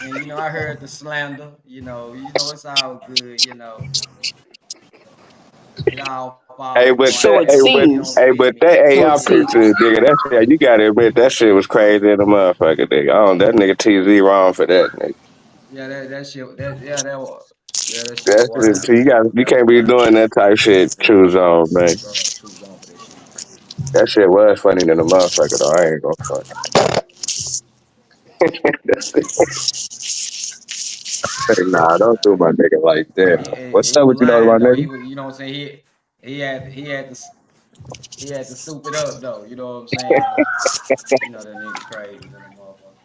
And I heard the slander. It's all good. It all falls Hey, apart but after So that, it that. hey, If you but don't seems. hey, feel but me. that So it AI picture, seems. nigga, you gotta admit that shit was crazy in the motherfucker, nigga. That nigga TZ wrong for that, nigga. Yeah, that shit. That was. Yeah, that shit was That's wild. you That was can't be wild. doing that type shit. Yeah, Choose on, man. choose on for that shit. That shit was funny than a motherfucker, though. I ain't gonna front. Nah, don't do my nigga like that. What's He up was with you, though, lying my though. nigga? You know what I'm saying? He had to soup it up though. You know what I'm saying? That nigga crazy than a motherfucker.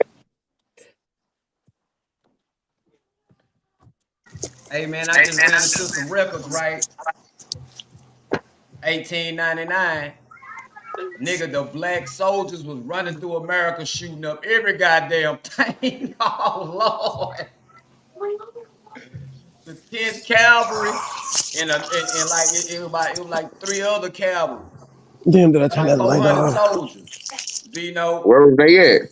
Hey man, I just ran into some records, right? 1899. Nigga, the black soldiers was running through America shooting up every goddamn thing. Oh Lord. The 10th Cavalry and like it was like three other cavalries. Damn, did I turn Like that light 400 off? soldiers. Where was they at?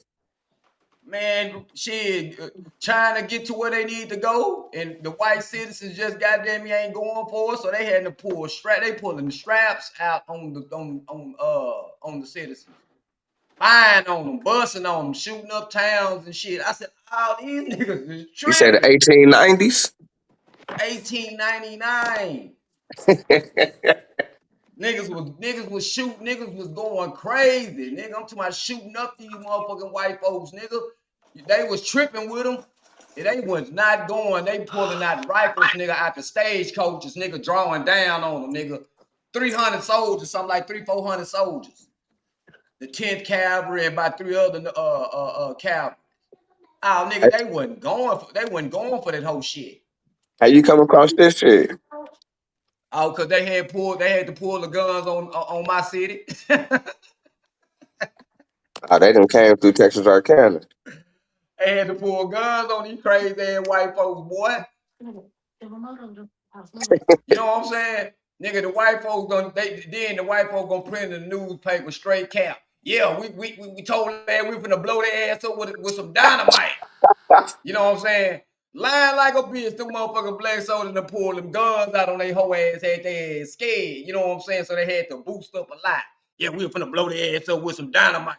Man, shit, trying to get to where they need to go, and the white citizens just goddamn me ain't going for it, so they had to pull strap. They pulling the straps out on the citizens, firing on them, busting on them, shooting up towns and shit. I said, oh, these niggas is You said the tripping. 1890s? 1899. Niggas was going crazy. Nigga, I'm talking about shooting up these motherfucking white folks, nigga. They was tripping with them. They was not going. They pulling out rifles, nigga, out the stagecoaches, nigga, drawing down on them, nigga. 300 soldiers, something like 400 soldiers. The 10th Cavalry and about three other cavalry. Oh, nigga, they wasn't going for that whole shit. How you come across this shit? Oh, cause they had to pull the guns on my city. Oh, they done came through Texas Arcana. They had to pull guns on these crazy ass white folks, boy. You know what I'm saying? Nigga, the white folks gonna print in the newspaper straight cap. Yeah, we told that we finna blow their ass up with some dynamite. You know what I'm saying? Lying like a bitch, them motherfucking black soldiers done pulled them guns out on their whole ass, had their ass scared. You know what I'm saying? So they had to boost up a lot. Yeah, we were finna blow their ass up with some dynamite.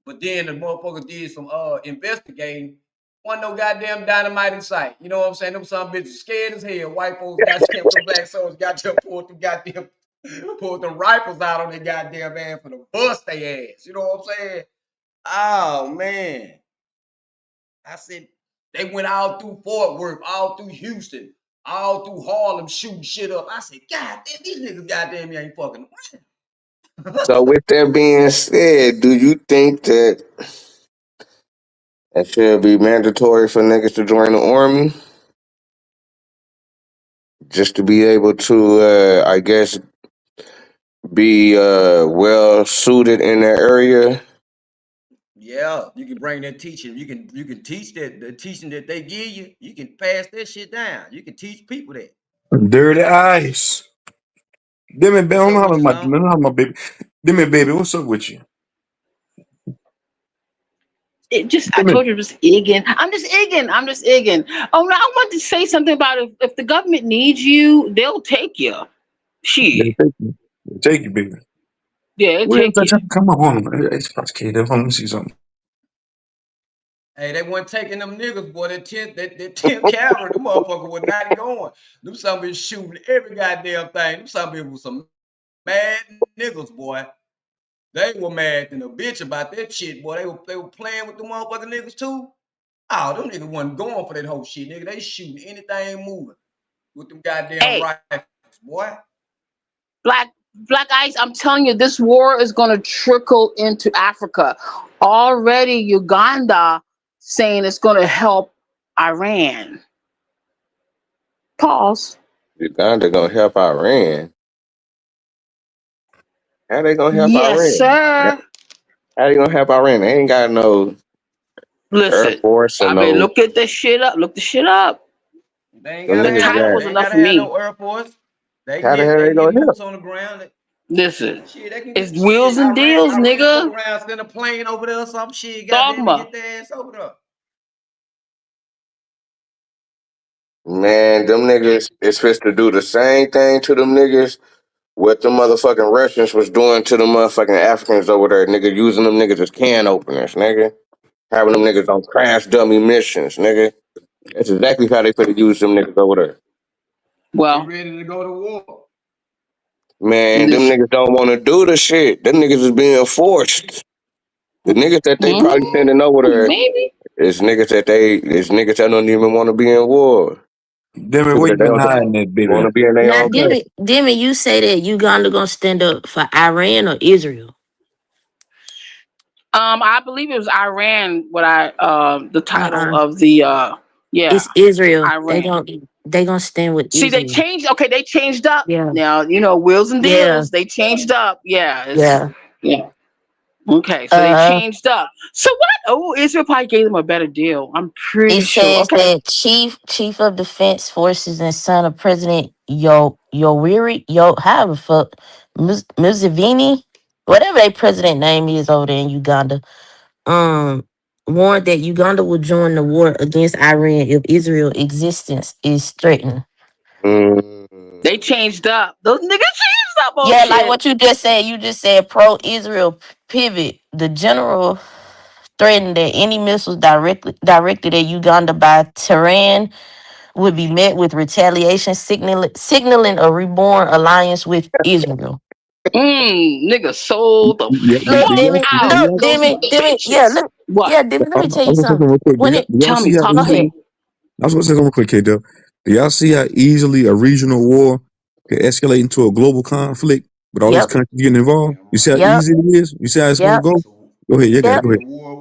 But then the motherfucker did some investigating. Wasn't no goddamn dynamite in sight. You know what I'm saying? Them some bitches scared as hell. White folks goddamn them black soldiers goddamn pulled them rifles out on their goddamn ass for the bust their ass. You know what I'm saying? Oh man. I said they went all through Fort Worth, all through Houston, all through Harlem shooting shit up. I said, God damn, these niggas goddamn ain't fucking So, with that being said, do you think that it should be mandatory for niggas to join the army just to be able to, I guess, be well suited in that area? Yeah, you can bring that teaching. You can teach that the teaching that they give you. You can pass that shit down. You can teach people that. Dirty eyes. Demi, baby, What's up with you, I son? don't know how my baby. Demi, baby, what's up with you? I Demi, told you, just egging. I'm just egging. I'm just egging. Oh no, I want to say something about if the government needs you, they'll take you. yeah, Shit. take you. Take you, baby. Yeah, they'll Where's take that? you. Come on. It's okay. Let me see something. Hey, they weren't taking them niggas, boy. That 10 cavalry, them motherfucker was not going. Them some bitches shooting every goddamn thing. Them some bitches was some mad niggas, boy. They were mad than a bitch about that shit, boy. They were playing with the motherfucking niggas too. Oh, them niggas wasn't going for that whole shit, nigga. They shooting anything moving with them goddamn Hey, rifles, boy. black ice. I'm telling you, this war is going to trickle into Africa. Already, Uganda saying it's going to help Iran. Pause. Uganda gonna help Iran. How they gonna help Yes, Iran? sir. How they gonna help Iran? They ain't got no Air Listen, Force or I mean, no look at this shit up. Look the shit up. They ain't them gotta The niggas have title no, got. was they ain't enough gotta for have no me. Air Force. They can How the get hell they they can get gonna help? boots on the ground. Listen, Shit, they can it's get wheels shit. and Iran, deals, Iran fuck nigga. around, send a plane over there or some shit. Goddamn, and Dogma. get their ass over there. Man, them niggas is supposed to do the same thing to them niggas what the motherfucking Russians was doing to the motherfucking Africans over there, nigga, using them niggas as can openers, nigga. Having them niggas on crash dummy missions, nigga. That's exactly how they could have used them niggas over there. They Well, ready to go to war. Man, them listen. niggas don't want to do the shit. Them niggas is being forced. The niggas that they Hmm, probably sending over there maybe. is niggas that don't even want to be in war. Damn it, People where that you they been don't hiding that, want baby? to be in their Now, own country. didn't you say that Uganda gonna stand up for Iran or Israel? I believe it was Iran. What I the title Uh-uh. of the yeah, It's Israel. Iran. They gonna stand with See, they Israel. changed. Okay, they changed up Yeah. now. You know, wheels and Yeah. deals. They changed up. Yeah, it's Yeah. yeah. Okay, so they Uh changed up. So what? Oh, Israel probably gave them a better deal. I'm it pretty sure. says Okay. that Chief of Defense Forces and son of President Yoweri however fuck Museveni, whatever their president name is over there in Uganda, um warned that Uganda will join the war against Iran if Israel existence is threatened. They Mm. changed up. Those niggas changed up on Yeah, like shit. what you just said. You just said pro-Israel pivot. The general threatened that any missiles directed at Uganda by Tehran would be met with retaliation, signaling a reborn alliance with Israel. Nigga sold the Yeah, yeah, Look, fuck Demi, out. look, Those Demi, yeah, bitches. look, What? yeah, Demi, let me tell I'm you gonna say something something. real quick. When it, Do y'all Tell see me. how Talk. Go ahead. easily? I was gonna say something real quick, K Dub. Do y'all see how easily a regional war can escalate into a global conflict with all these yep, countries getting involved? Damn You see right. how yep, easy it is? You see how it's gonna yep, go? It's a Go ahead, you got it. yep. Go be a ahead. war.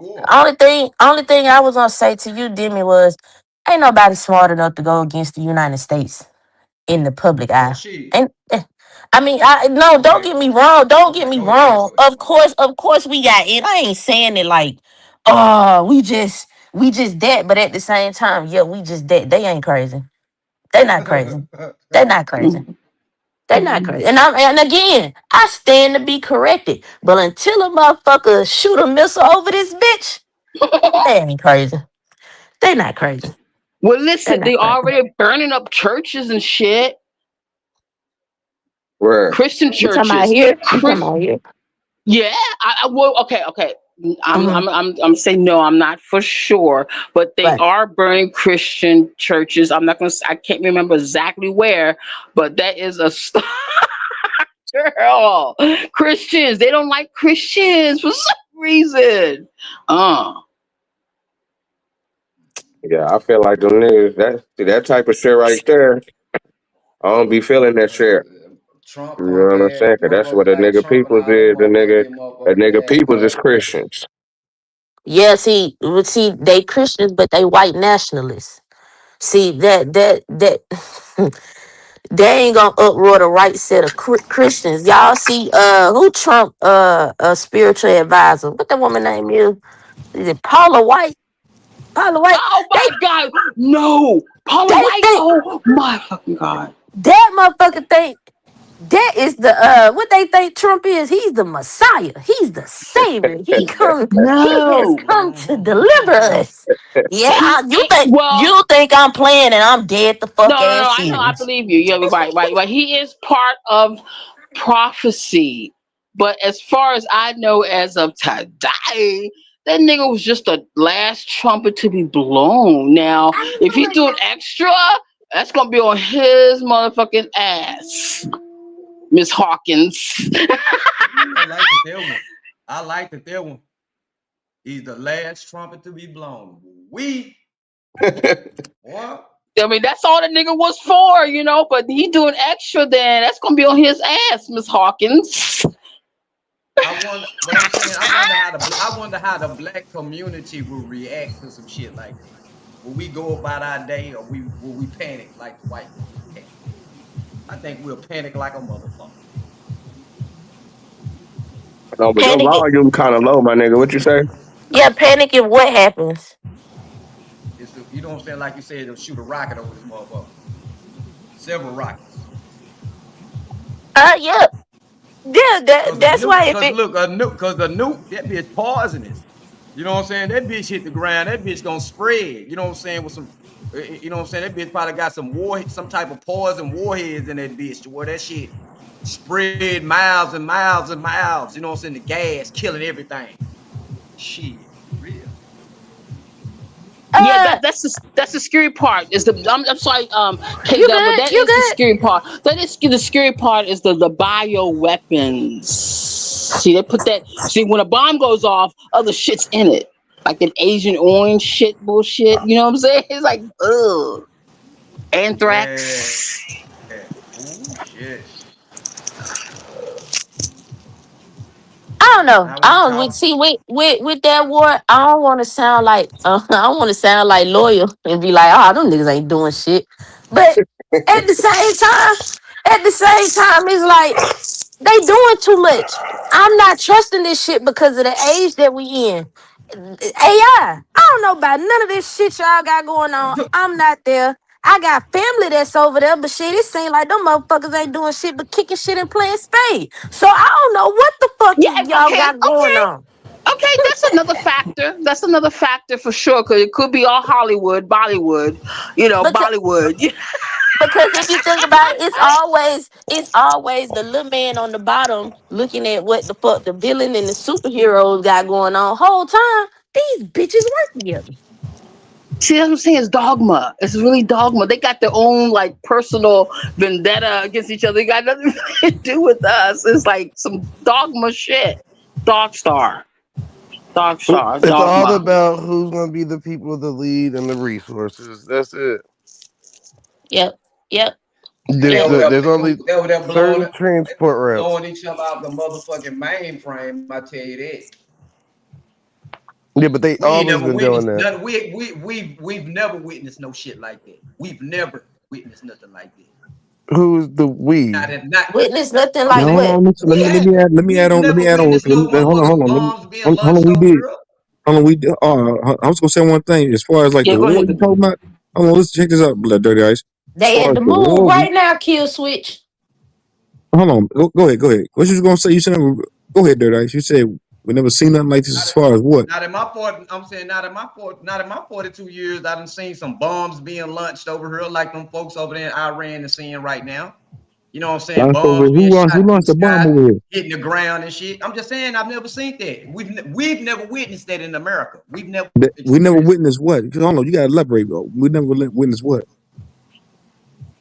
Only thing I was gonna say to you, Demi, was ain't nobody smart enough to go against the United States in the public Well, eye. shit. And I mean, I no, don't Okay. get me wrong. Don't get Okay. me Go ahead. wrong. Of course, we got it. I ain't saying it like, oh, we just that. But at the same time, yeah, we just that. They ain't crazy. They not crazy. They not crazy. They not crazy. And again, I stand to be corrected. But until a motherfucker shoot a missile over this bitch, they ain't crazy. They not crazy. Well, They listen, not they crazy. already burning up churches and shit. Where? Christian You talking about churches. here? You talking Chris, about here? yeah. I well, okay, okay. Uh-huh. I'm saying no. I'm not for sure, but they Right. are burning Christian churches. I'm not gonna. I can't remember exactly where, but that is a girl. Christians. They don't like Christians for some reason. Uh. Yeah, I feel like them niggas, that type of shit right there, I don't be feeling that shit. Trump You punk know what I'm ass saying? 'Cause that's motherfuckers what a like nigga Trump and peoples all them is. motherfuckers get A motherfuckers nigga ass peoples is clapped up. Christians. Yeah, see, they Christians, but they white nationalists. See that they ain't gonna uproar the right set of Christians. Y'all see, who Trump, a spiritual advisor? What that woman name is? Is it Paula White? Paula White. Oh They my God. No. Paula they White. think Oh my fucking God. that motherfucker think that is the what they think Trump is. He's the Messiah. He's the Savior. He has No. come to deliver us. Yeah, Well, you think I'm playing and I'm dead the fuck no. ass I know. I serious. believe you. You're right. Right. Right. He is part of prophecy. But as far as I know, as of today, that nigga was just the last trumpet to be blown. Now, if he's doing extra, that's gonna be on his motherfucking ass, Miss Hawkins. I like that there one. I like that there one. He's the last trumpet to be blown. We what? I mean, that's all the nigga was for, you know. But he doing extra, then that's gonna be on his ass, Miss Hawkins. I wonder, but I'm saying I wonder how the black community will react to some shit like that. Will we go about our day, or will we panic like the white folks panic? I think we'll panic like a motherfucker. No, but your Panic. volume kind of low, my nigga. What you say? Yeah, panic if what happens. You know what I'm saying? Like you said, they'll shoot a rocket over this motherfucker. Several rockets. Yeah, yeah. Cause a That's nuke, why if cause it look, a nuke, cause a nuke, that bitch poisonous. You know what I'm saying? That bitch hit the ground. That bitch gonna spread. You know what I'm saying? With some, you know what I'm saying? That bitch probably got some type of poison warheads in that bitch to where that shit spread miles and miles and miles. You know what I'm saying? The gas killing everything. Shit, real. Yeah, Uh, that's the scary part. Is the I'm sorry, K you Dub, but good? that You is the good? scary part. That is the scary part is the bio weapons. See, they put that. See, when a bomb goes off, other shit's in it, like that Asian orange shit bullshit. You know what I'm saying? It's like ugh, Yeah. anthrax. Oh shit. I don't know. Now we I don't talk. see with that war. I don't want to sound like I don't want to sound like loyal and be like, oh, them niggas ain't doing shit. But at the same time, it's like they doing too much. I'm not trusting this shit because of the age that we in. AI. I don't know about none of this shit y'all got going on. I'm not there. I got family that's over there, but shit, it seems like them motherfuckers ain't doing shit but kicking shit and playing spade. So I don't know what the fuck Yeah. y'all Okay. got going Okay. on. Okay. That's another factor. That's another factor for sure. Because it could be all Hollywood, Bollywood. You know, Because Bollywood. because if you think about it, it's always the little man on the bottom looking at what the fuck the villain and the superheroes got going on. Whole time these bitches work together. See, that's what I'm saying. It's dogma. It's really dogma. They got their own like personal vendetta against each other. They got nothing to do with us. It's like some dogma shit. Dog star. Dog star. It's all Dogma. about who's gonna be the people, the lead, and the resources. That's it. Yep. Yep. They Yep. over there, There's only they over there blowing certain it. They transport routes. blowing each other out the motherfucking mainframe. I tell you that. Yeah, but they We ain't always never been doing witnessed that. nothing. We've never witnessed no shit like that. We've never witnessed nothing like that. Who's the we? Not. Witness nothing I'm like Now hold saying what? on, we have. let me add We've on, let never me add on. witnessed no Hold on, motherfucking hold on, bombs being hold on. launched We over did. here. Hold on, we did. I was gonna say one thing as far as like Yeah, the go war ahead, you baby. talking about. Hold on, let's check this out, Blood Dirty Ice. As They far at as the the move war, right now, kill switch. hold on, go ahead. What you was gonna say? You said go ahead, Dirty Ice. You said we never seen nothing like this Not, as far as what not in my 40, I'm saying not in my 42 years. I done seen some bombs being launched over here like them folks over there in Iran are seeing right now. You know what I'm saying? launched over Bombs here. being Who shot through the launched the bomb sky, over here? hitting the ground and shit. I'm just saying I've never seen that. We've never witnessed that in America. We've never That we never experienced witnessed what? Hold on, you gotta elaborate, bro. We never witnessed what?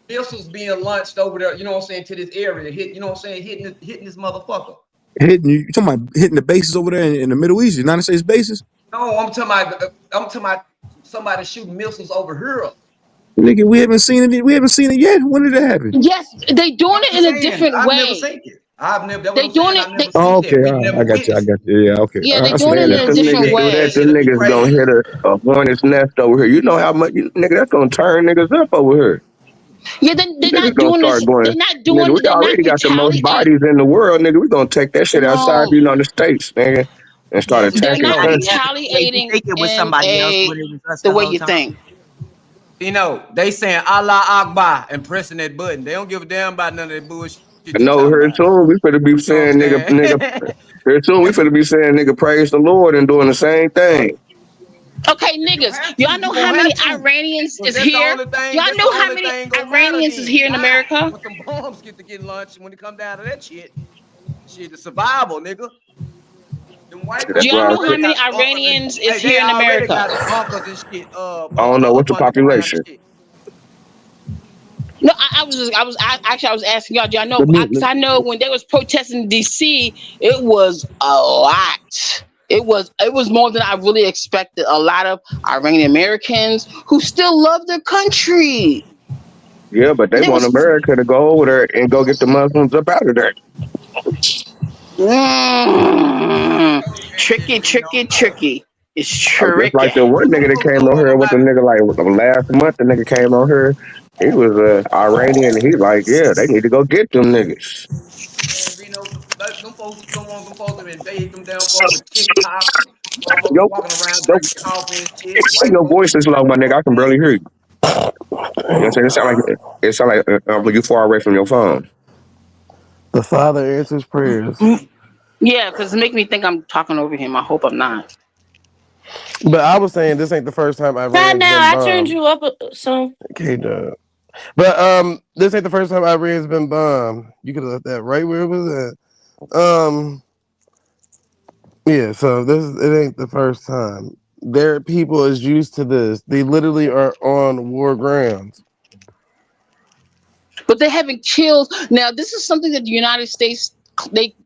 missiles being launched over there, you know what I'm saying, to this area, you know what I'm saying, hitting this motherfucker. Hitting you talking about hitting the bases over there in the Middle East, United States bases? No, I'm talking about somebody shooting missiles over here. Nigga, we haven't seen it. We haven't seen it yet. When did that happen? Yes, they doing I'm it just in a saying, different I've never way. seen it. I've never. That's what They I'm doing saying. it. I've They, never Oh, seen okay, that. all We've right, I never got you. I witnessed got it. you. Yeah, okay. yeah, they I see what doing you're it Man, in if a them saying. different niggas do that, way. That them shit would be niggas gonna crazy. hit a hornet's nest over here. You know how much nigga that's gonna turn niggas up over here. Yeah, they're Niggas not gonna doing start this. going. They're not Nigga, doing. we They're not already got the most retaliate. bodies in the world, nigga. We gonna take that shit outside the No, United States, nigga, and start Yeah, they're attacking not yeah, countries. yeah. Yeah, you retaliating think it was in somebody else, a but it was us the the way whole you time. think. You know, they saying Allah Akbar and pressing that button. They don't give a damn about none of that bullshit I you know talking here about. soon we finna be You know what I'm saying saying? nigga. Here soon we finna be saying nigga praise the Lord and doing the same thing. Okay, You're gonna niggas, have to. y'all know You're how gonna many have to. Iranians Because is here? Y'all that's the know how only many thing gonna matter Iranians is then. You here in die. America? When some bombs get launched, when it come down to that shit, the survival, nigga. Them white That's Do folks y'all why I know say how already many got bunkers and Iranians is hey, they here in already America? got bunkers and shit I don't know what's up the underground and population. shit. No, I was asking y'all. Do y'all know? Let me. Because I know when they was protesting in D.C., it was a lot. It was more than I really expected. A lot of Iranian Americans who still love their country. Yeah, but they There want was America to go over there and go get the Muslims up out of there. mm, Told you that shit, tricky, tricky, tricky. It's Just tricky. like the one nigga that Folks came don't on know here with the about nigga like last month, the nigga came on here. He was Iranian. And he like, yeah, they need to go get them niggas. man, them folks don't want them folks to invade them down folk with TikToks and motherfuckers Yo, walking around yo, drinking coffee and shit. why White your folks voice ain't is doing low, my the nigga? fuck I can that. barely hear you. You know what I'm saying? It sound like you far away from your phone. The Father answers prayers. Mm, yeah, because it make me think I'm talking over him. I hope I'm not. But I was saying this ain't the first time Right Iran's been now, I turned bombed. you up some. Okay, dog. But this ain't the first time Iran's been bombed. You could have left that right where it was at. Yeah. So it ain't the first time. Their people is used to this. They literally are on war grounds. But they haven't killed. Now, this is something that the United States,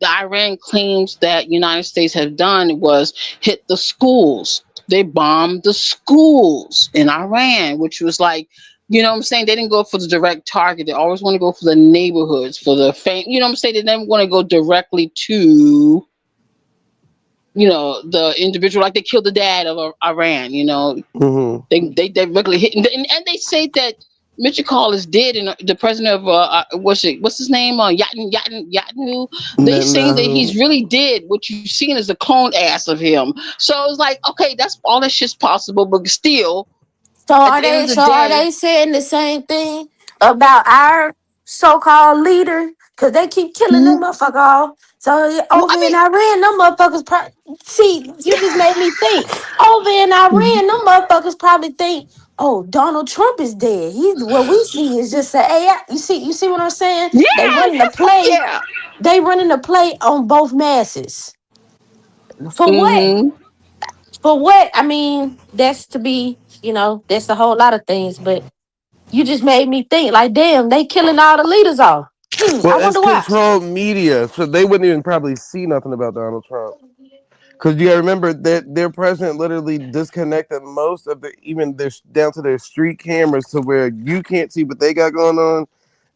Iran claims that United States have done was hit the schools. They bombed the schools in Iran, which was like, you know what I'm saying? They didn't go for the direct target. They always want to go for the neighborhoods, for the you know what I'm saying? They never want to go directly to, the individual. Like they killed the dad of Iran. Hmm. They regularly hit, and they say that Mitchell Call is dead, and the president of what's his name, Yatnu. They saying that Netanyahu. he's really dead. What you seen is a clone ass of him. So it's like, okay, that's all that shit's possible, but still, So at are the end they? of the So are day, they saying the same thing about our so-called leader? Cause they keep killing them well, motherfucker off. So over I in mean, Iran, them motherfuckers. See, you just made me think. Over in Iran, them motherfuckers probably think, "Oh, Donald Trump is dead. He's what we see is just an AI." You see what I'm saying? They yeah, running the fuck play. yeah. They running the play on both masses. For what? Mm-hmm. For what? I mean, that's to be. That's a whole lot of things, but. You just made me think, like, damn, they killing all the leaders off. Well, I it's wonder why. controlled media, so they wouldn't even probably see nothing about Donald Trump. Because you got to remember that their president literally disconnected most of the even their down to their street cameras to where you can't see what they got going on,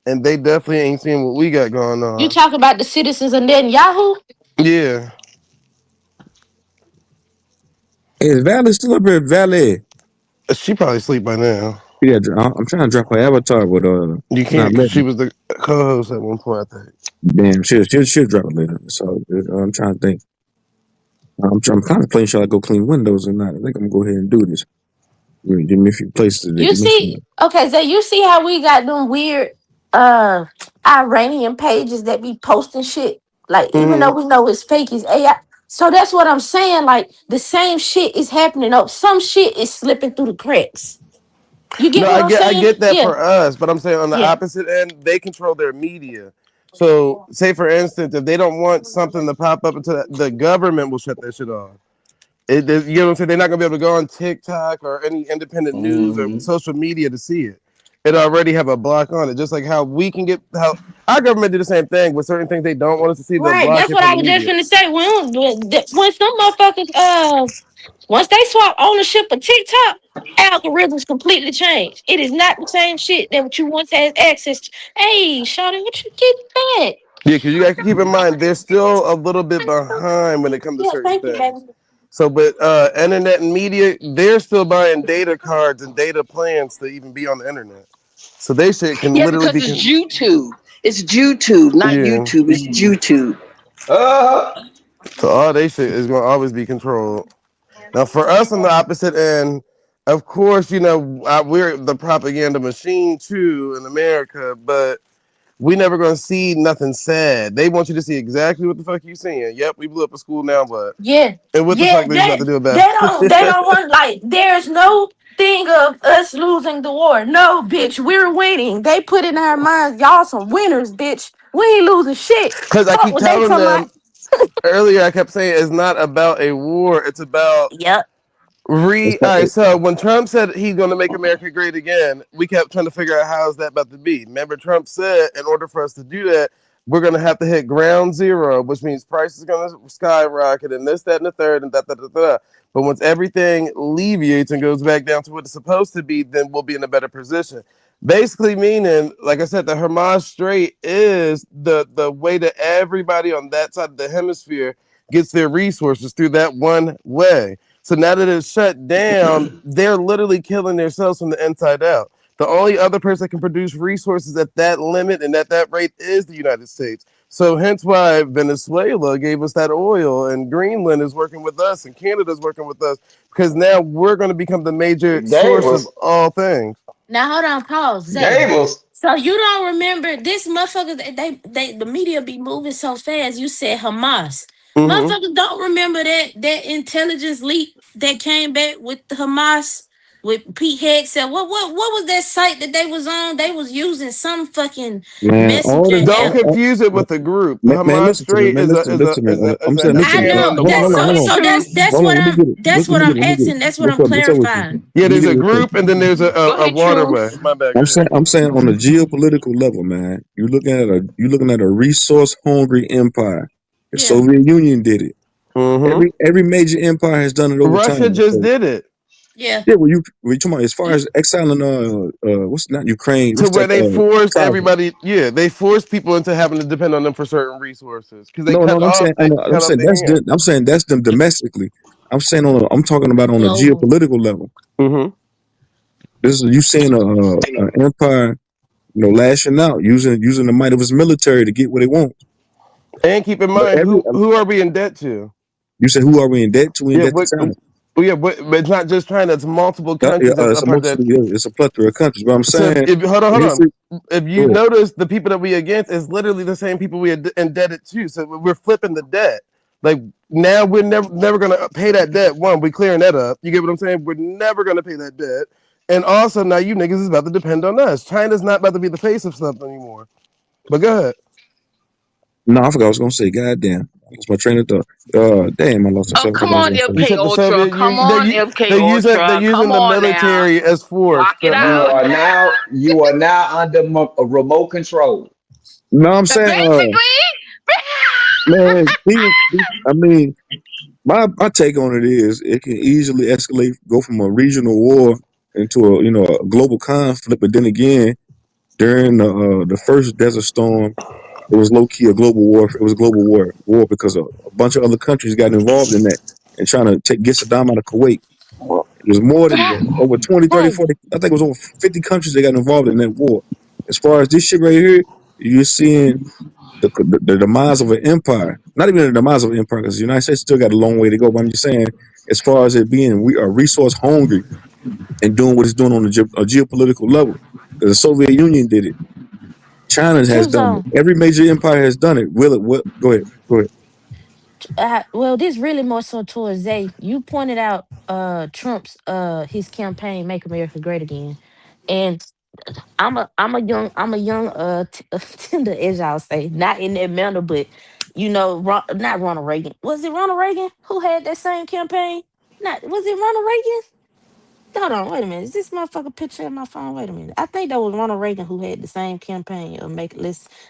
and they definitely ain't seeing what we got going You on. talk about the citizens of Netanyahu? Yeah, Hey, is Valley still up here? Valley. she probably sleep by now. Yeah, I'm trying to drop her avatar, but You it's not can't because she letting. was the co-host at one point. I think. Damn, she'll drop it later. So I'm trying to think. I'm contemplating should I go clean windows or not. I think I'm gonna go ahead and do this. Give me a few places to You give me some. see, okay, so you see how we got them weird uh Iranian pages that be posting shit? Like, even though Hmm. we know it's fake, it's AI. So that's what I'm saying. Like, the same shit is happening. Oh, some shit is slipping through the cracks. You No, get what I'm I saying? get that Yeah, for us, but I'm saying on the yeah. opposite end, they control their media. So, say for instance, if they don't want something to pop up into the government will shut that shit off. You know what I'm saying? They're not gonna be able to go on TikTok or any independent news or Mm-hmm. social media to see it. It already have a block on it, just like how we can get how our government do the same thing with certain things they don't want us to see. They'll Right. block That's it what from I the was just media. gonna say. When some motherfuckers once they swap ownership of TikTok, algorithms completely change. It is not the same shit that what you once had access to. Hey, Shawty, what you getting back? Yeah, because you guys can keep in mind they're still a little bit behind when it comes to Yeah, certain thank you, baby. things. So, but internet and media, they're still buying data cards and data plans to even be on the internet. So they shit can Yeah, literally because be, it's YouTube. It's YouTube, not yeah. YouTube. It's YouTube. Uh, So all they shit is gonna always be controlled. Now, for us on the opposite end, of course, we're the propaganda machine too in America, but we never gonna see nothing sad. They want you to see exactly what the fuck you seeing. Yep, we blew up a school now, but Yeah, and what the yeah. fuck they about They to do they about don't they it? don't want, like, there's no thing of us losing the war. No, bitch, we're winning. They put in our minds, y'all some winners, bitch. We ain't losing shit. Because I Fuck keep what they telling talking about. them earlier, I kept saying it's not about a war. It's about Yep. all right, so when Trump said he's going to make America great again, we kept trying to figure out how is that about to be. Remember, Trump said in order for us to do that, we're going to have to hit ground zero, which means prices going to skyrocket and this, that, and the third, and da da da da. But once everything alleviates and goes back down to what it's supposed to be, then we'll be in a better position. Basically, meaning, like I said, the Hamas Strait is the way that everybody on that side of the hemisphere gets their resources through that one way. So now that it's shut down, they're literally killing themselves from the inside out. The only other person that can produce resources at that limit and at that rate is the United States. So hence why Venezuela gave us that oil, and Greenland is working with us, and Canada's working with us because now we're going to become the major gave source of us, all things. Now hold on, pause, Zay. gave us. So you don't remember this motherfucker? The media be moving so fast. You said Hamas. Mm-hmm. Motherfuckers don't remember that intelligence leak that came back with the Hamas with Pete Hegseth. What was that site that they was on? They was using some fucking Man, all messenger that, Don't app. confuse it with the group. man, Hamas listen to me, Strait man, is a listen, is a listen to me. is a is I'm a, saying, a listen I to me. channel know in the Hold on, that's hold on, so water. hold on. so that's Hold on, what let me get it. that's what Let me I'm get it. Let me get it. asking. That's what I'm What's up? What's up with you? clarifying. Yeah, Let me there's get a it real quick. group and then there's Go a ahead, waterway. Truth. My bad. Go ahead. I'm saying on a geopolitical level, man. You're looking at a resource hungry empire. The Yeah, Soviet Union did it. Mm-hmm. Every major empire has done it over Russia time. just So did it yeah. yeah, we talking about as far as exiling what's not Ukraine, to what's where that they forced Crimea. everybody. Yeah, they forced people into having to depend on them for certain resources because No, no, I'm saying they I'm cut off saying their hand. I'm saying that's them domestically. I'm talking about on a Global. geopolitical level. Mm-hmm. This is you seeing a empire, lashing out, using the might of its military to get what they want. And keep in But mind who are we in debt to? you say who are we in debt to? We in Yeah, debt to but China. yeah, but it's not just China. It's multiple Yeah, countries that's a part of that. it's a plethora of countries. But I'm So saying if hold on, the hold on. history. If you Go ahead. notice, the people that we against is literally the same people we are indebted to. So we're flipping the debt. Like now, we're never gonna pay that debt. One, we clearing that up. You get what I'm saying? We're never gonna pay that debt. And also now you niggas is about to depend on us. China's not about to be the face of something anymore. But go ahead. No, I forgot what I was gonna say. Goddamn, that's my train of thought. Damn, I lost Oh, myself. What come I was on, gonna say. You MK said the Ultra. Soviet Come Union. on, MK They're Ultra. using Come the on now. military as force. Rock it out. You are now under remote control. No, I'm saying, Basically. man, I mean, my take on it is it can easily escalate, go from a regional war into a global conflict. But then again, during the first Desert Storm, it was low key a global war. It was a global war because a bunch of other countries got involved in that and trying to get Saddam out of Kuwait. It was more than Right, that. Over 20, 30, right. 40. I think it was over 50 countries that got involved in that war. As far as this shit right here, you're seeing the demise of an empire. Not even the demise of an empire, because the United States still got a long way to go. But I'm just saying, as far as it being we are resource hungry and doing what it's doing on a geopolitical level. Because the Soviet Union did it. China has True done zone. it. Every major empire has done it. Will it? Go ahead. Go ahead. Well, this really more so towards Zay. You pointed out Trump's his campaign "Make America Great Again," and I'm a young tender, as y'all say, not in that manner, but not Ronald Reagan. Was it Ronald Reagan who had that same campaign? Not was it Ronald Reagan? Hold on, wait a minute. Is this motherfucker picture in my phone? Wait a minute. I think that was Ronald Reagan who had the same campaign of make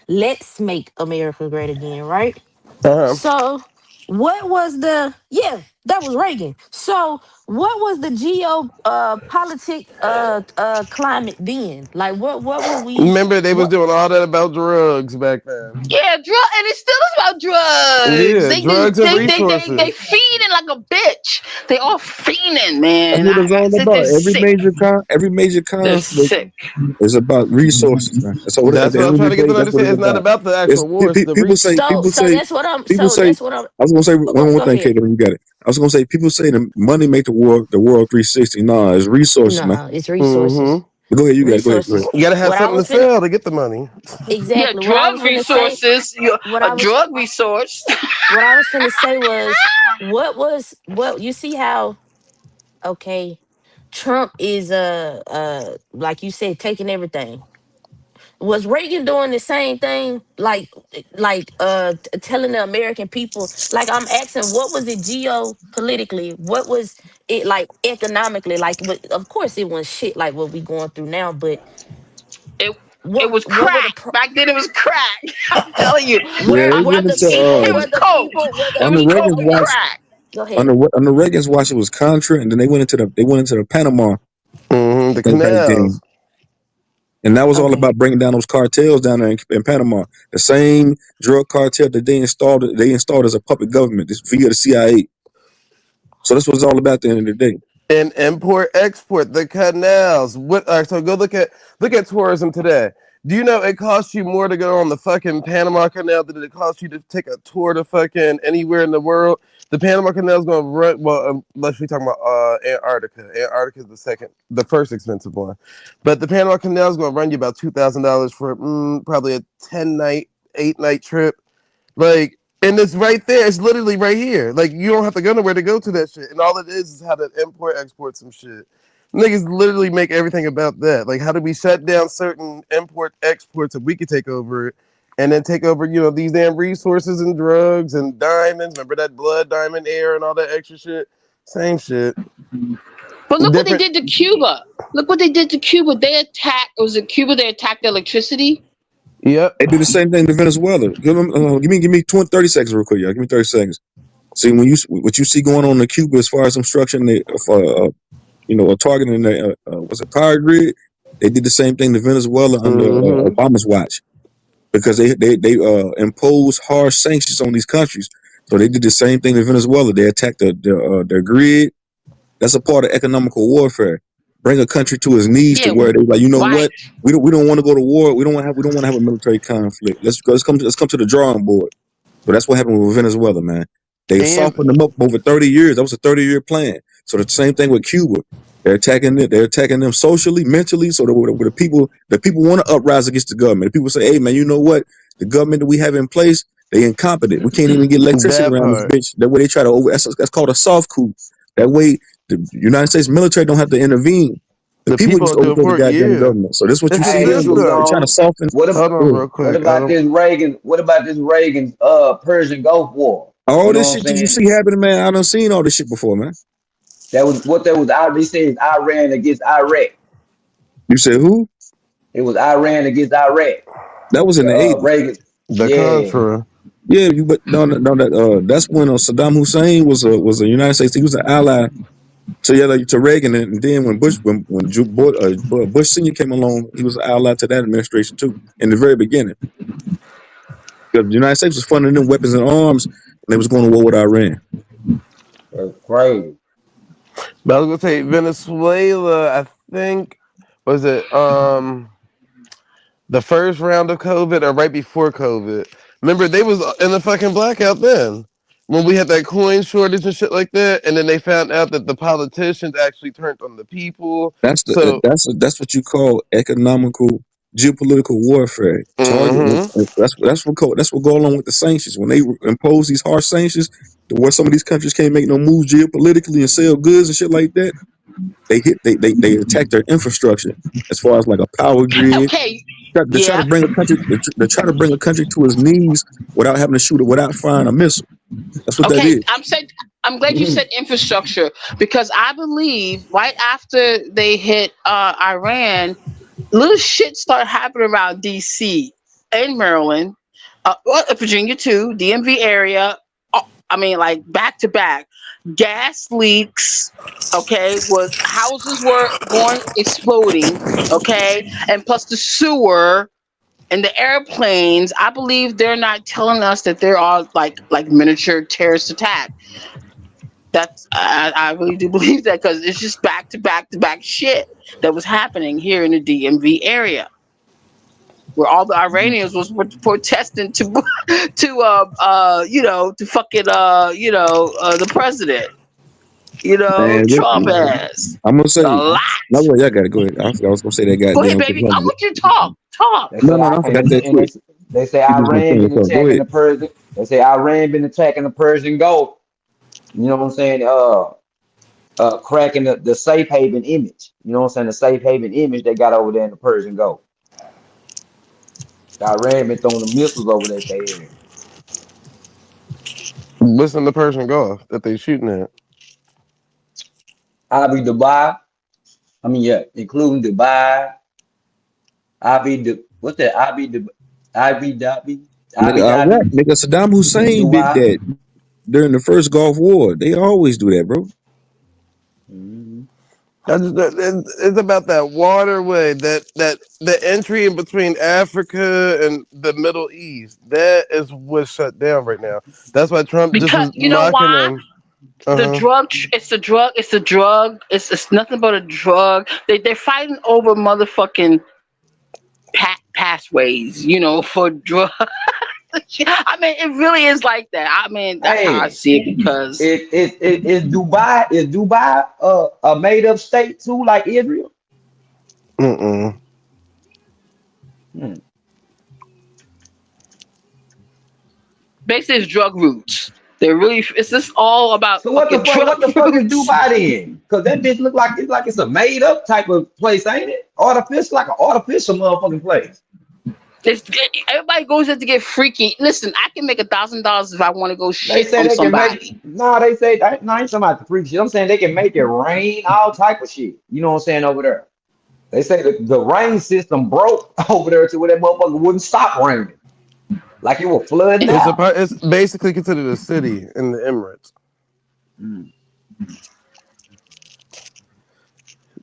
let's make America great again, right? Uh-huh. So what was the yeah, that was Reagan. So what was the politic climate then? Like what were we Remember, they was what doing all that about drugs back then. Yeah, and it still is about drugs. Yeah, They just drugs and they resources. feeding like a bitch. They all fiending, That's man. what it's all They're about. sick. Every major They're conflict sick. is about resources, man. That's all. At That's the what end I'm of trying the to get day, them to that's what understand. it's It's not about. about the It's actual war. It's the people say so so that's what I'm people so say. that's what I'm I was gonna say one more go thing, ahead. Katie. When you got it, I was gonna say people say the money make the world 360. Nah, it's resources, man. No, it's resources. Mm-hmm. But go ahead, you got it. Go ahead. Go ahead. Resources. You gotta have What I something to was finna sell to get the money. Yeah, exactly what I drug was finna say. resources. What A I was drug resource. what I was finna say was what you see how okay Trump is like you said taking everything. Was Reagan doing the same thing telling the American people like I'm asking what was it geopolitically, what was it like economically, like of course it was shit like what we going through now, but It it what was what were the crack. Back then it was crack. I'm telling you. Yeah, they were went the into It people was were the coke. people were the It on the was people coke Reagan's and were watch. crack. go ahead. On the Reagan's watch, it was Contra, and then they went into the Mm-hmm. The type game. canals. And that was all Okay. about bringing down those cartels down there in Panama. The same drug cartel that they installed as a puppet government this via the CIA. So that's what it's all about at the end of the day. And import export the canals. What? All right, so go look at tourism today. Do you know it costs you more to go on the fucking Panama Canal than it costs you to take a tour to fucking anywhere in the world? The Panama Canal is going to run. Well, unless we talking about Antarctica. Antarctica is the first expensive one, but the Panama Canal is going to run you about $2,000 for probably a 10 night, 8 night trip. Like And it's right there. It's literally right here. Like you don't have to go nowhere to go to that shit. And all it is how to import export some shit. Niggas literally make everything about that. Like how do we shut down certain import exports so we could take over it, and then take over, these damn resources and drugs and diamonds. Remember that blood diamond air and all that extra shit? Same shit. But look what they Different. did to Cuba. Look what they did to Cuba. They attacked. Was it Cuba? They attacked electricity. Yep. They did the same thing to Venezuela. Give me 20, 30 seconds real quick, y'all. Give me 30 seconds. See, what you see going on in Cuba as far as obstruction, targeting the was it power grid? They did the same thing to Venezuela under Mm-hmm. Obama's watch because they imposed harsh sanctions on these countries. So they did the same thing to Venezuela. They attacked their grid. That's a part of economical warfare. Bring a country to its knees to Yeah, where they like, you know right. what? We don't want to go to war. We don't want to have a military conflict. Let's come to the drawing board. So that's what happened with Venezuela, man. They And softened them up over 30 years. That was a 30-year plan. So the same thing with Cuba. They're attacking them socially, mentally. So the people want to uprise against the government. The people say, hey man, you know what? The government that we have in place, they incompetent. We can't even get electricity that around this part. bitch. That way they try to that's called a soft coup. That way the United States military don't have to intervene. The The people people just will do it overthrow the for it. goddamn Yeah. government. So this is what you It's the see Hey, here. too system. They're trying to long. soften. What Hold about on, Oh, real quick, Adam. What about this Reagan Persian Gulf War? all You know this what I'm shit that you saying? see happening, man. I done seen all this shit before, man. That was what that was. They said Iran against Iraq. You said who? It was Iran against Iraq. That was in the 80s. Reagan. The Yeah. Contra. Yeah, but no, no, no, that's when Saddam Hussein was a United States. He was an ally to Reagan, and then when Bush Senior came along, he was an ally to that administration too. In the very beginning, because the United States was funding them weapons and arms, and they was going to war with Iran. That's crazy. But I was gonna say Venezuela. I think was it the first round of COVID or right before COVID. Remember, they was in the fucking blackout then when we had that coin shortage and shit like that, and then they found out that the politicians actually turned on the people. So, That's what you call economical geopolitical warfare. Target. mm-hmm. That's what go along with the sanctions. When they impose these harsh sanctions, to where some of these countries can't make no moves geopolitically and sell goods and shit like that, they attack their infrastructure as far as like a power grid. Okay. Try to Yeah. bring a country to try to bring a country to its knees without having to shoot it without firing a missile. That's what that Okay. is. I'm glad you said infrastructure because I believe right after they hit Iran, little shit started happening around D.C. and Maryland, Virginia too, DMV area. I mean, like back to back, gas leaks. Okay, was houses were going exploding. Okay, and plus the sewer and the airplanes. I believe they're not telling us that they're all like miniature terrorist attack. I really do believe that because it's just back to back to back shit that was happening here in the DMV area where all the Iranians was protesting to to fucking the president, Man, Trump ass I'm gonna a say, lot. no, well, y'all gotta go ahead. I forgot I was gonna say that Go ahead, goddamn. baby. I want you to talk. They No, say no, no, I forgot that quick. they say You just gonna Iran finish been up. Go attacking ahead. the Persian. They say Iran been attacking the Persian Gulf. You know what I'm saying? Cracking the safe haven image. You know what I'm saying? The safe haven image they got over there in the Persian Gulf. Iran been throwing the missiles over there at their area. Listen to Persian Gulf that they shooting at. I be Dubai. I mean, yeah, including Dubai. I be the what's that? I be Dhabi. Nigga, Abu Iraq, Dhabi. nigga, Saddam Hussein did Dubai. that during the first Gulf War. They always do that, bro. Mhm. It's about that waterway, that the entry in between Africa and the Middle East. That is what's shut down right now. That's why Trump just Because is you know knocking why? them. Uh huh. It's the drug. It's the drug. It's nothing but a drug. They're fighting over motherfucking pathways. For drug. I mean, it really is like that. I mean, that's how I Hey, see it because is Dubai a made up state too, like Israel? Mm-mm. Hmm. They say it's drug roots. They're really. It's just all about So what the fucking fuck? drug What the fuck is roots. Dubai then? Cause that bitch look like it's a made up type of place, ain't it? Artificial, like an artificial motherfucking place. Everybody goes there to get freaky. Listen, I can make $1,000 if I want to go They shit say on they can make. somebody. No, they say no. I ain't talking about the freak shit. I'm saying they can make it rain, all type of shit. You know what I'm saying over there? They say the rain system broke over there to where that motherfucker wouldn't stop raining, like it was flooding It's, out. It's basically considered a city in the Emirates. Mm,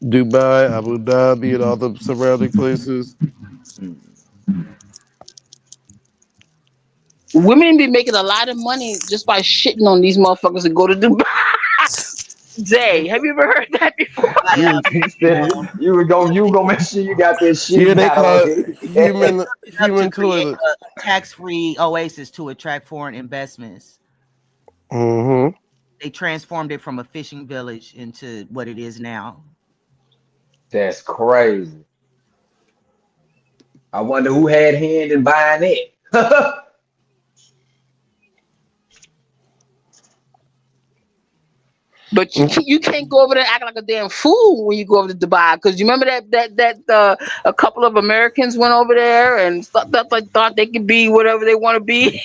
Dubai, Abu Dhabi, and all the surrounding places. mm. women be making a lot of money just by shitting on these motherfuckers that go to Dubai. Zay, have you ever heard that before? You Yeah, you said you were gonna make sure you got that Yeah, shit they out call of it human up to human create toilet. a tax-free oasis to attract foreign investments. Mm-hmm. They transformed it from a fishing village into what it is now. That's crazy. I wonder who had hand in buying it. But you can't go over there acting like a damn fool when you go over to Dubai. Because you remember that a couple of Americans went over there and thought they could be whatever they want to be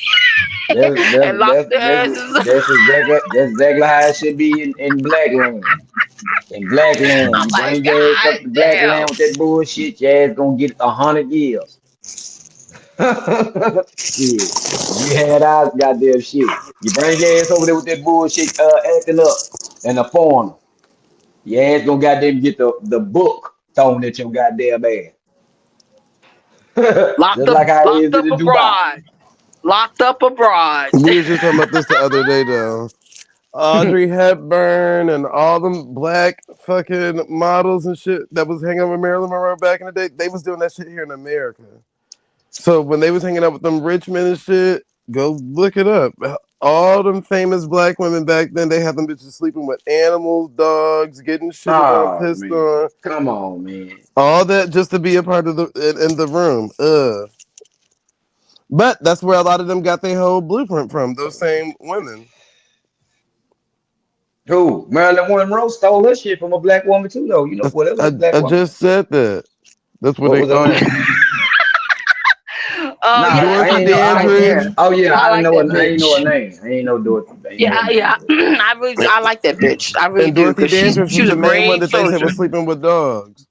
That's that's and locked that's their that's asses. that's exactly how it should be in Black Land. In Black Land, I'm you like, bring your ass up God to Black damn. Land with that bullshit, your ass gonna get 100 years. Shit. We had our goddamn shit. You bring your ass over there with that bullshit acting up and a foreigner. Your ass gonna goddamn get the book thrown at your goddamn ass. Just like how it Locked is up in Dubai. abroad. Locked up abroad. We was just talking about this the other day, though. Audrey Hepburn and all them black fucking models and shit that was hanging out with Marilyn Monroe back in the day, they was doing that shit here in America. So when they was hanging out with them rich men and shit, go look it up. All them famous black women back then, they had them bitches sleeping with animals, dogs, getting shitted on, Oh pissed man. on, Come on, man. all that just to be a part of in the room. Ugh. But that's where a lot of them got their whole blueprint from. Those same women. Who? Marilyn Monroe stole her shit from a black woman too, though. You know, well, that was a black I woman. just said that. That's what What they was her all. name? Oh Nah, yeah, I that's Dorothy my ain't know. bitch I right don't. there. Dandridge. Oh yeah, I I didn't like know. that I ain't know her bitch. name. I ain't know Dorothy. I ain't Yeah, know her name. yeah. But I like that bitch. I really And do Dorothy because Dandridge she was was the a main one brave that they said soldier. was sleeping with dogs.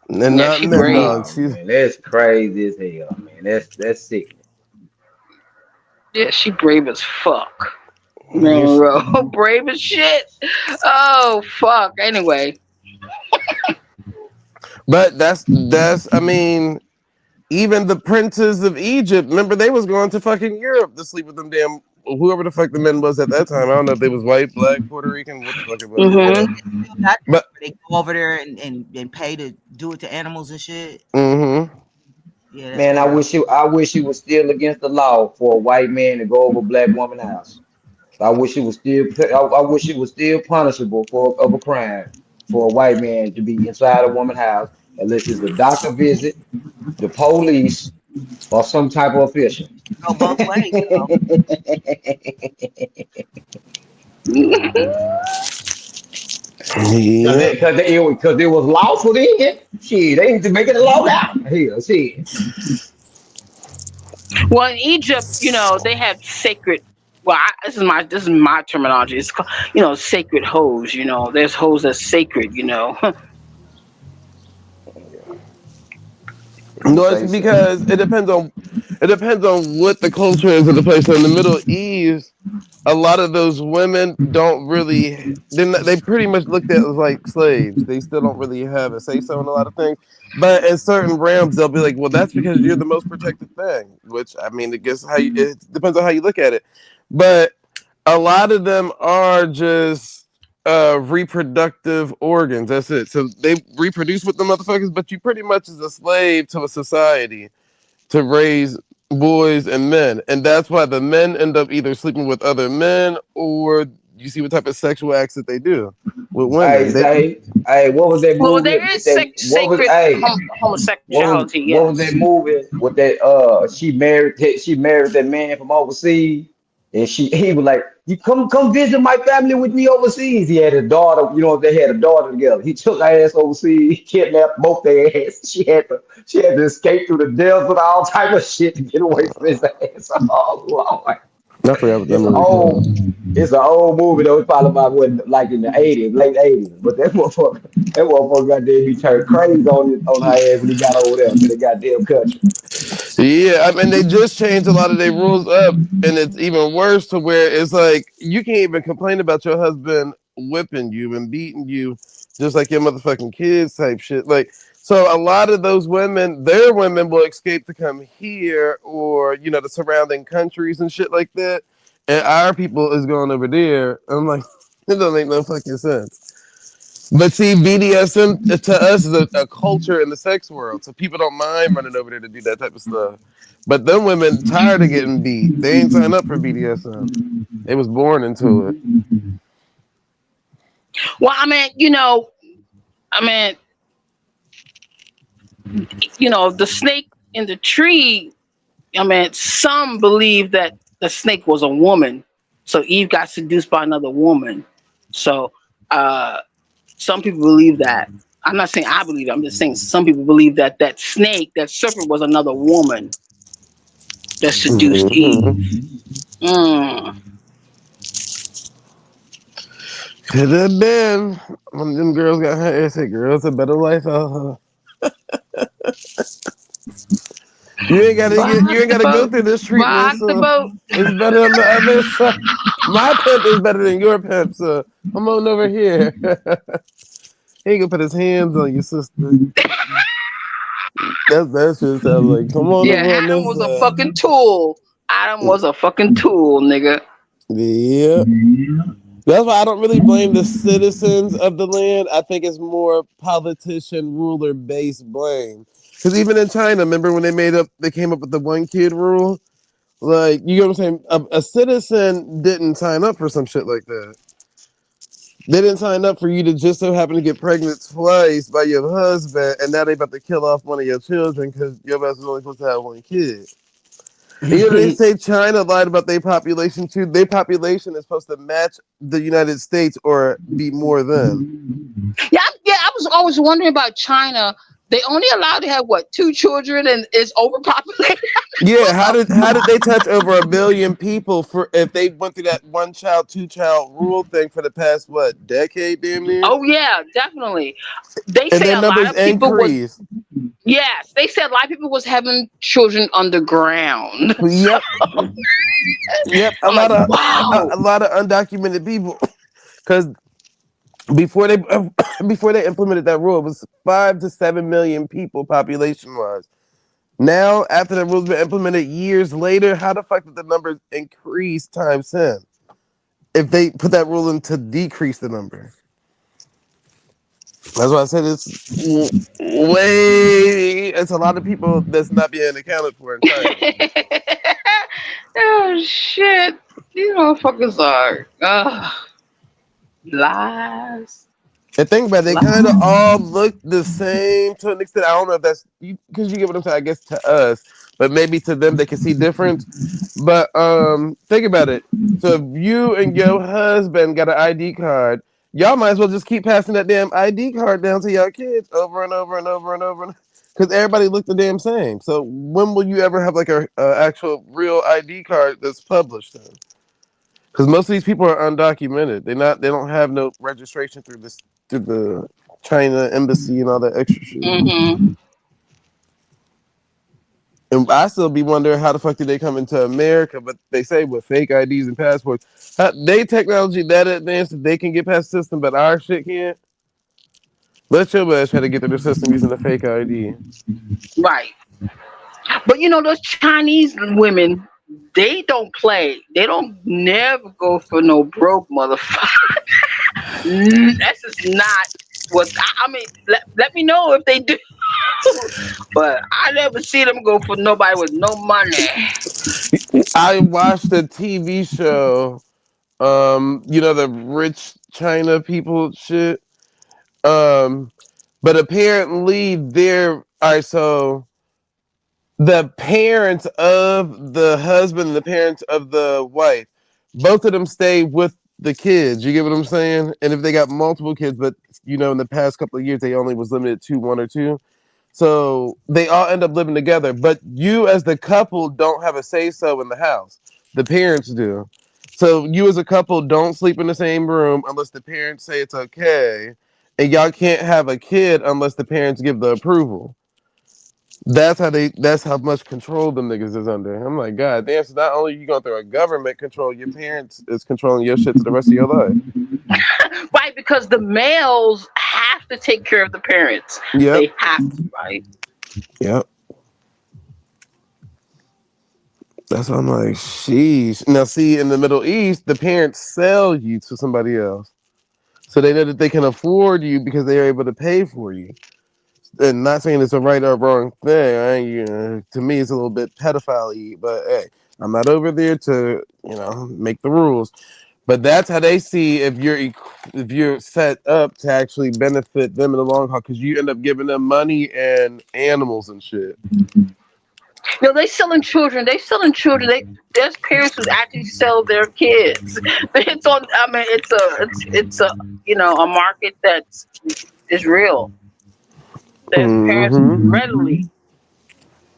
And Yeah, not she men brave. dogs. oh She's man, that's crazy as hell, man. That's sickening. Yeah, she brave as fuck. yes. Monroe, brave as shit. Oh fuck. Anyway, But that's I mean, even the princes of Egypt, remember they was going to fucking Europe to sleep with them damn whoever the fuck the men was at that time. I don't know if they was white, black, Puerto Rican, what the fuck it was, I but think mm-hmm. they still got that but where they go over there and pay to do it to animals and shit. mm-hmm. Yeah, that's Man, wild. I wish it was still against the law for a white man to go over a black woman's house. I wish it was still. I wish it was still punishable for of a crime for a white man to be inside a woman's house unless it's a doctor visit, the police, or some type of official. Go both ways though. Yeah. Because it was lawful then. Shit, they need to make it a law now. Hell, shit. Well, in Egypt, they had sacred. Well, this is my terminology. It's called, sacred hoes. There's hoes that's sacred. I'm gonna No, it's say so. because it depends on what the culture is of the place. So in the Middle East, a lot of those women don't really they pretty much looked at as like slaves. They still don't really have a say so in a lot of things. But in certain realms, they'll be like, "Well, that's because you're the most protected thing." Which I mean, it depends on how you look at it. But a lot of them are just reproductive organs. That's it. So they reproduce with the motherfuckers, but you pretty much is a slave to a society to raise boys and men. And that's why the men end up either sleeping with other men or you see what type of sexual acts that they do with Hey, women. They say, hey, what was that Well, movie there with is that? What was sacred homosexuality. what was that Yes. movie with that? She married that man from overseas, and he was like, "You come visit my family with me overseas." He had a daughter. You know, they had a daughter together. He took her ass overseas, kidnapped both their ass. She had to escape through the desert, all type of shit to get away from his ass. Oh Lord. I forgot what that It's an movie old, called. it's an old movie though. It's probably about what, like in the '80s, late '80s. But that motherfucker got there be turned crazy on her ass when he got over there to the goddamn country. Yeah, I mean they just changed a lot of their rules up, and it's even worse to where it's like you can't even complain about your husband whipping you and beating you, just like your motherfucking kids type shit. Like, so a lot of those women, their women will escape to come here or the surrounding countries and shit like that, and our people is going over there. I'm like, it doesn't make no fucking sense. But see, BDSM to us is a culture in the sex world, so people don't mind running over there to do that type of stuff. But them women tired of getting beat. They ain't signed up for BDSM. They was born into it. Well, I mean, the snake in the tree. I mean, some believe that the snake was a woman, so Eve got seduced by another woman. So, uh, some people believe that. I'm not saying I believe it. I'm just saying some people believe that that snake, that serpent, was another woman that seduced Mm-hmm. Eve. Mm. Could have been one of them girls got her ass hit. Girls a better life. You Rock ain't the gotta go boat, through this treatment. rock the So boat. it's better on the other side. My pimp is better than your pimp. So come on over here. He ain't gonna put his hands on your sister. That's just sounds like come on Yeah, over on Adam this was a side. fucking tool. Adam was a fucking tool, nigga. Yeah. That's why I don't really blame the citizens of the land. I think it's more politician ruler based blame. Because even in China, remember when they came up with the one kid rule? Like, you know what I'm saying? A citizen didn't sign up for some shit like that. They didn't sign up for you to just so happen to get pregnant twice by your husband, and now they about to kill off one of your children because your husband's only supposed to have one kid. And they say China lied about their population too. Their population is supposed to match the United States or be more than. Yeah, yeah. I was always wondering about China. They only allowed to have what, 2 children, and it's overpopulated. Yeah, how did they touch over 1 billion people for if they went through that one child, two child rule thing for the past what decade, damn near, Oh yeah, definitely. They and say their a lot numbers of people was, increased. yes. They said a lot of people was having children underground. So Yep, yep. A I'm like, lot of wow. a lot of undocumented people because before they before they implemented that rule, it was 5 to 7 million people population wise. Now, after the rules been implemented years later, how the fuck did the numbers increase times 10? If they put that rule in to decrease the number. That's why I said it's a lot of people that's not being accounted for in China. Oh shit. These motherfuckers are lies. And think about it, they kind of Lies. all look the same to an extent. I don't know if that's because you get what I'm saying. I guess to us, but maybe to them they can see difference. But think about it. So if you and your husband got an ID card, y'all might as well just keep passing that damn ID card down to your kids over and over and over and over. Because everybody look the damn same. So when will you ever have like a actual real ID card that's published? Then? Because most of these people are undocumented. They don't have no registration through the China embassy and all that extra shit. Mm-hmm. And I still be wondering how the fuck did they come into America? But they say with fake IDs and passports, they technology that advanced that they can get past the system, but our shit can't. Let your ass try to get through the system using a fake ID. Right. But those Chinese women, they don't play. They don't never go for no broke motherfucker. That's just not what I mean. Let me know if they do. But I never see them go for nobody with no money. I watched a TV show The rich China people shit. Um, but apparently they're all right. So the parents of the husband and the parents of the wife, both of them stay with the kids. You get what I'm saying? And if they got multiple kids, but in the past couple of years they only was limited to one or two. So they all end up living together, but you as the couple don't have a say so in the house. The parents do. So you as a couple don't sleep in the same room unless the parents say it's okay. And y'all can't have a kid unless the parents give the approval. That's how much control them niggas is under. I'm like, God damn, so not only you going through a government control, your parents is controlling your shit to the rest of your life. Right, because the males have to take care of the parents. Yep. They have to, right? Yep. That's why I'm like, sheesh. Now, see, in the Middle East, the parents sell you to somebody else. So they know that they can afford you because they are able to pay for you. And not saying it's a right or wrong thing. To me, it's a little bit pedophile-y, but hey, I'm not over there to, make the rules. But that's how they see if you're set up to actually benefit them in the long haul because you end up giving them money and animals and shit. No, they selling children. They selling children. There's parents who actually sell their kids. It's on. I mean, it's a a market that's is real. There's parents Hmm. readily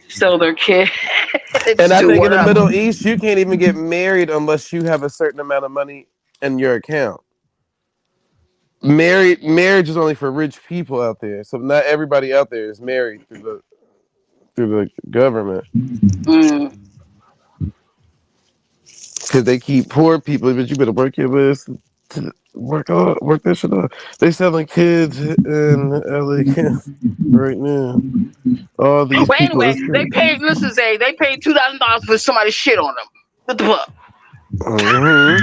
sell their kids And I to think in the whatever. Middle East, you can't even get married unless you have a certain amount of money in your account. Marriage is only for rich people out there, so not everybody out there is married through the government Mm. because they keep poor people. But you better work your ass to work that shit up. They selling kids in LA right now. All these Well, people anyway, is they crazy. paid. Listen, say they paid $2,000 for somebody shit on them. What the fuck? Hmm.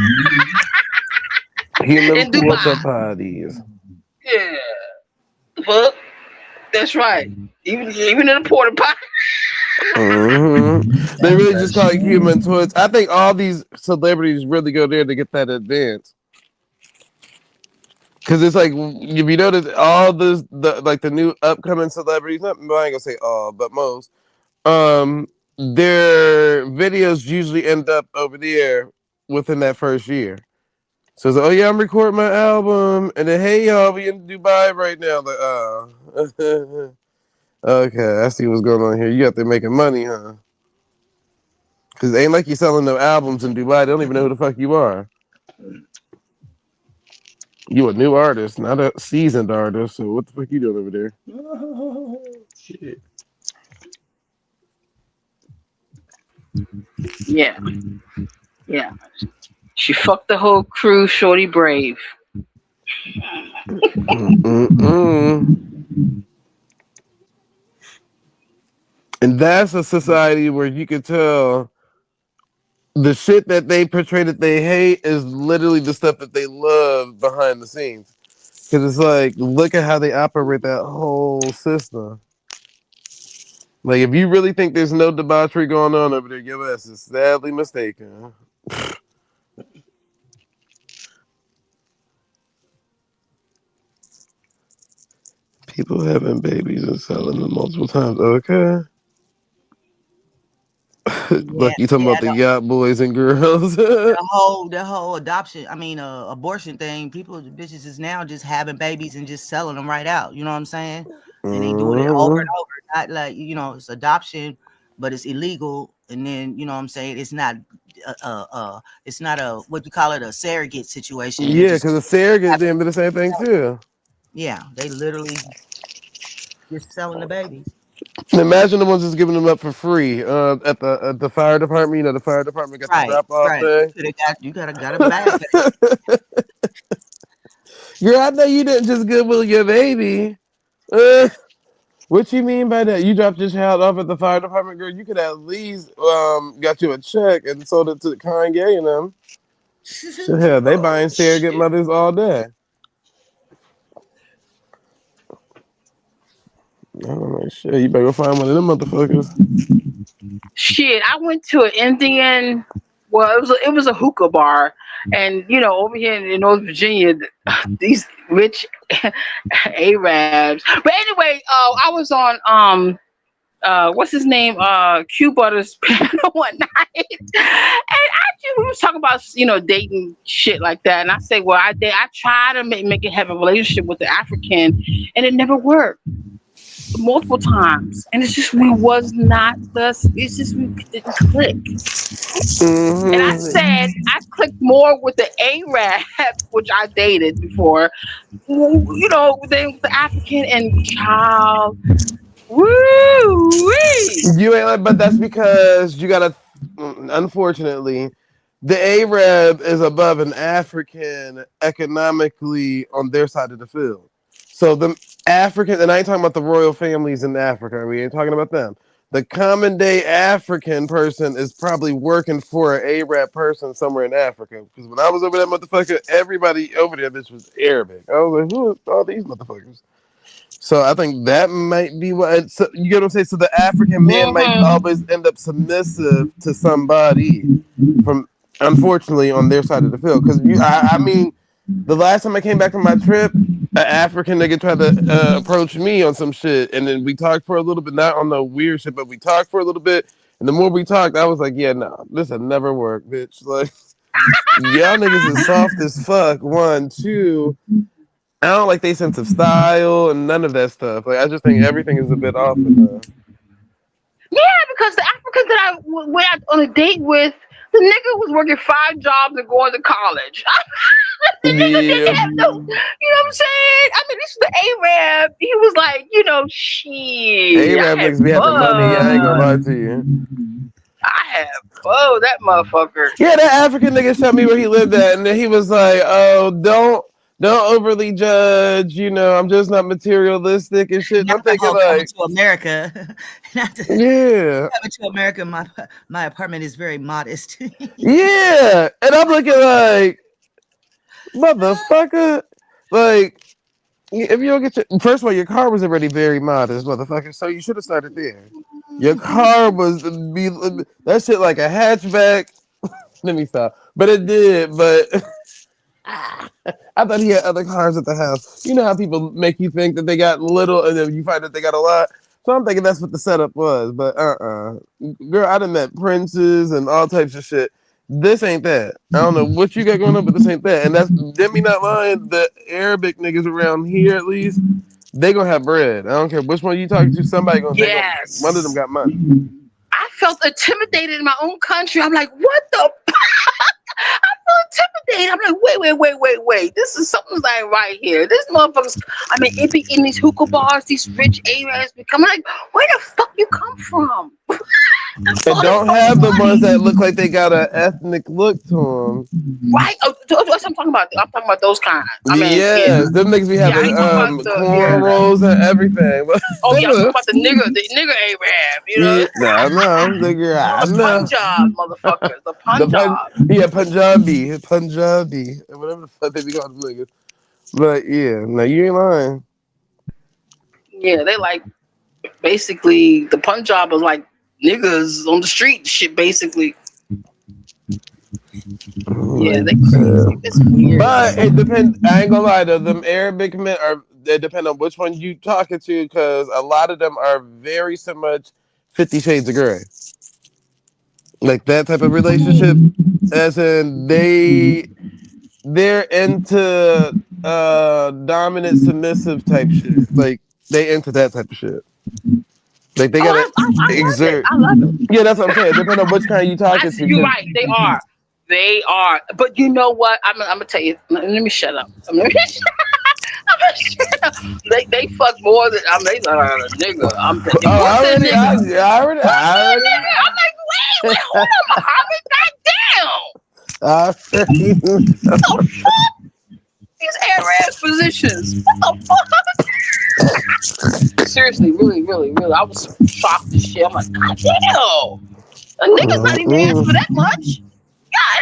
Human In Dubai. porta potties. Yeah. The fuck. That's right. Even in the porta potty. Hmm. They really just call it human toys. I think all these celebrities really go there to get that advance. Because it's like if you notice all the new upcoming celebrities, not I ain't gonna say all, but most, their videos usually end up over there within that first year. So it's like, oh yeah, I'm recording my album, and then hey y'all, we in Dubai right now. Like, okay, I see what's going on here. You out there making money, huh? Because it ain't like you selling no albums in Dubai. They don't even know who the fuck you are. You a new artist, not a seasoned artist. So what the fuck you doing over there? Shit. Yeah. Yeah. She fucked the whole crew, Shorty Brave. Mm-mm-mm. And that's a society where you can tell the shit that they portray that they hate is literally the stuff that they love behind the scenes. Because it's like, look at how they operate that whole system. Like, if you really think there's no debauchery going on over there, your ass is sadly mistaken. People having babies and selling them multiple times. Okay. Yeah, Like you talking yeah. about the yacht boys and girls. The whole adoption, I mean, abortion thing. People, bitches is now just having babies and just selling them right out. You know what I'm saying? And they doing it over Mhm. and over. Not like it's adoption, but it's illegal. And then what I'm saying, it's not a what you call it, a surrogate situation. They Yeah, just because the surrogates having, did the same thing too. yeah, they literally just selling the babies. Imagine the ones that's giving them up for free at the fire department. The fire department got the Right, drop off right. thing. You got a bag. Girl, I know you didn't just goodwill your baby. Uh, what you mean by that? You dropped your child off at the fire department, girl. You could at least got you a check and sold it to Kanye and them. Shit, hell, they Oh buying surrogate shit. mothers all day. I'm like, shit, you better go find one of them motherfuckers. Shit. I went to an Indian. Well, it was a hookah bar, And over here in North Virginia, these rich Arabs. But anyway, I was on what's his name? Q Butter's panel one night, and we was talking about dating shit like that, and I say, well, I try to make it have a relationship with the African, and it never worked multiple times, and it's just we was not the. It's just we didn't click. And I said Mm-hmm. I clicked more with the Arab, which I dated before, than the African and child. Woo wee. You ain't, but that's because you gotta. Unfortunately, the Arab is above an African economically on their side of the field. So the African, and I ain't talking about the royal families in Africa. We ain't talking about them. The common day African person is probably working for an Arab person somewhere in Africa. Because when I was over that motherfucker, everybody over there, bitch, was Arabic. I was like, who are all these motherfuckers? So I think that might be what, so, you get what I'm saying. So the African man might Mm-hmm. always end up submissive to somebody from, unfortunately, on their side of the field. Because I mean, the last time I came back from my trip, an African nigga tried to approach me on some shit, and then we talked for a little bit, not on the weird shit, but we talked for a little bit. And the more we talked, I was like, yeah, no, this will never work, bitch. Like, y'all niggas is soft as fuck. One, two. I don't like their sense of style and none of that stuff. Like I just think everything is a bit off in Yeah, because the African that I went out on a date with, the nigga was working 5 jobs and going to college. The nigga didn't yeah. have no, you know what I'm saying? I mean, this is the Arab. He was like, shit. Arab I had niggas be having money. I ain't gonna lie fun. to you. I had fun with that motherfucker. Yeah, that African nigga showed me where he lived at, and then he was like, "Oh, don't overly judge. I'm just not materialistic and shit." And Not I'm the thinking whole coming like, to America. Not the, yeah, coming to America. My apartment is very modest. yeah, and I'm looking like, motherfucker, like. If you don't get first of all, your car was already very modest, motherfucker. So you should have started there. Your car was be that shit like a hatchback. Let me stop. But it did. But I thought he had other cars at the house. You know how people make you think that they got little, and then you find that they got a lot. So I'm thinking that's what the setup was. But girl, I done met princes and all types of shit. This ain't that. I don't know what you got going on, but this ain't that. And that's Demi not lying. The Arabic niggas around here, at least, they gonna have bread. I don't care which one you talking to. Somebody gonna they gonna one of them Yes. got money. I felt intimidated in my own country. I'm like, what the? I feel intimidated. I'm like, wait. This is something's like right here. This motherfuckers. I mean, it be in these hookah bars, these rich Arabs become like, where the fuck you come from? And All this don't fucking have the ones money, that look like they got an ethnic look to them. right? That's what I'm talking about. I'm talking about those kind. I mean, yeah, Yes, them niggas be yeah. I having ain't talking about the yeah. cornrows and everything. Oh yeah, I'm talking about the nigger Arab. Yeah, I know, nigga, I The know. Punjab motherfuckers, the The pun, Punjab. yeah, Punjabi, whatever the fuck they be calling them niggas. But yeah, no, you ain't lying. Yeah, they like basically the Punjab is like niggas on the street shit. Basically, yeah, Like, they crazy. It's weird. but it depends. I ain't gonna lie though. Them Arabic men are. They depend on which one you talking to, because a lot of them are very so much 50 Shades of Grey, like that type of relationship. As in they're into dominant submissive type shit. Like they into that type of shit. Like they Oh, gotta I love it. exert. I love it. Yeah, that's what I'm saying. Depending on which kind you talking to, You're because right. They are. They are. But you know what? I'm gonna tell you. Let me shut up. I'm gonna shut up. They fuck more than I mean. They like a nigga. oh, Divorce that nigga. I That already, nigga. I'm like, wait, hold on, Muhammad. Goddamn. I already. What the fuck? These Arab positions. What the fuck? Seriously, really. I was shocked as shit. I'm like, God damn. A nigga's not even asking for that much. God.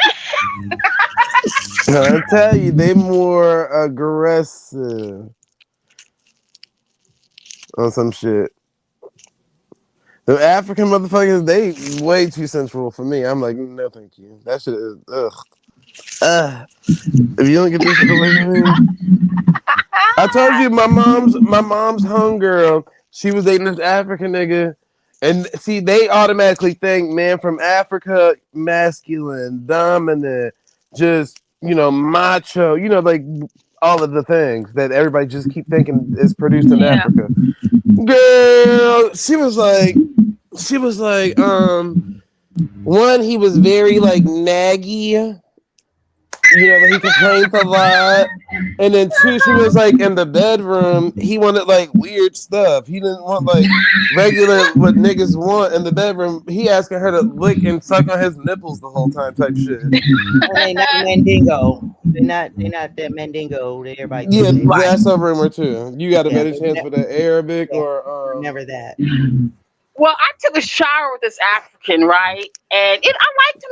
I tell you, they more aggressive on some shit. The African motherfuckers, they way too sensual for me. I'm like, no, thank you. That shit is ugh. If you don't get this shit away from me, I told you my mom's homegirl. She was dating this African nigga, and see, they automatically think man from Africa, masculine, dominant, just macho. Like all of the things that everybody just keep thinking is produced in Yeah. Africa. Girl, she was like, one, he was very like naggy, like he complains a lot. And then two, she was like in the bedroom, he wanted like weird stuff. He didn't want like regular what niggas want in the bedroom. He asking her to lick and suck on his nipples the whole time type shit. And they not Mandingo. They're not that Mandingo that everybody think Yeah, they are. Right. that's a rumor too. You got a Yeah, better chance for the Arabic yeah, or they're never that. Well, I took a shower with this African, right? And I liked him.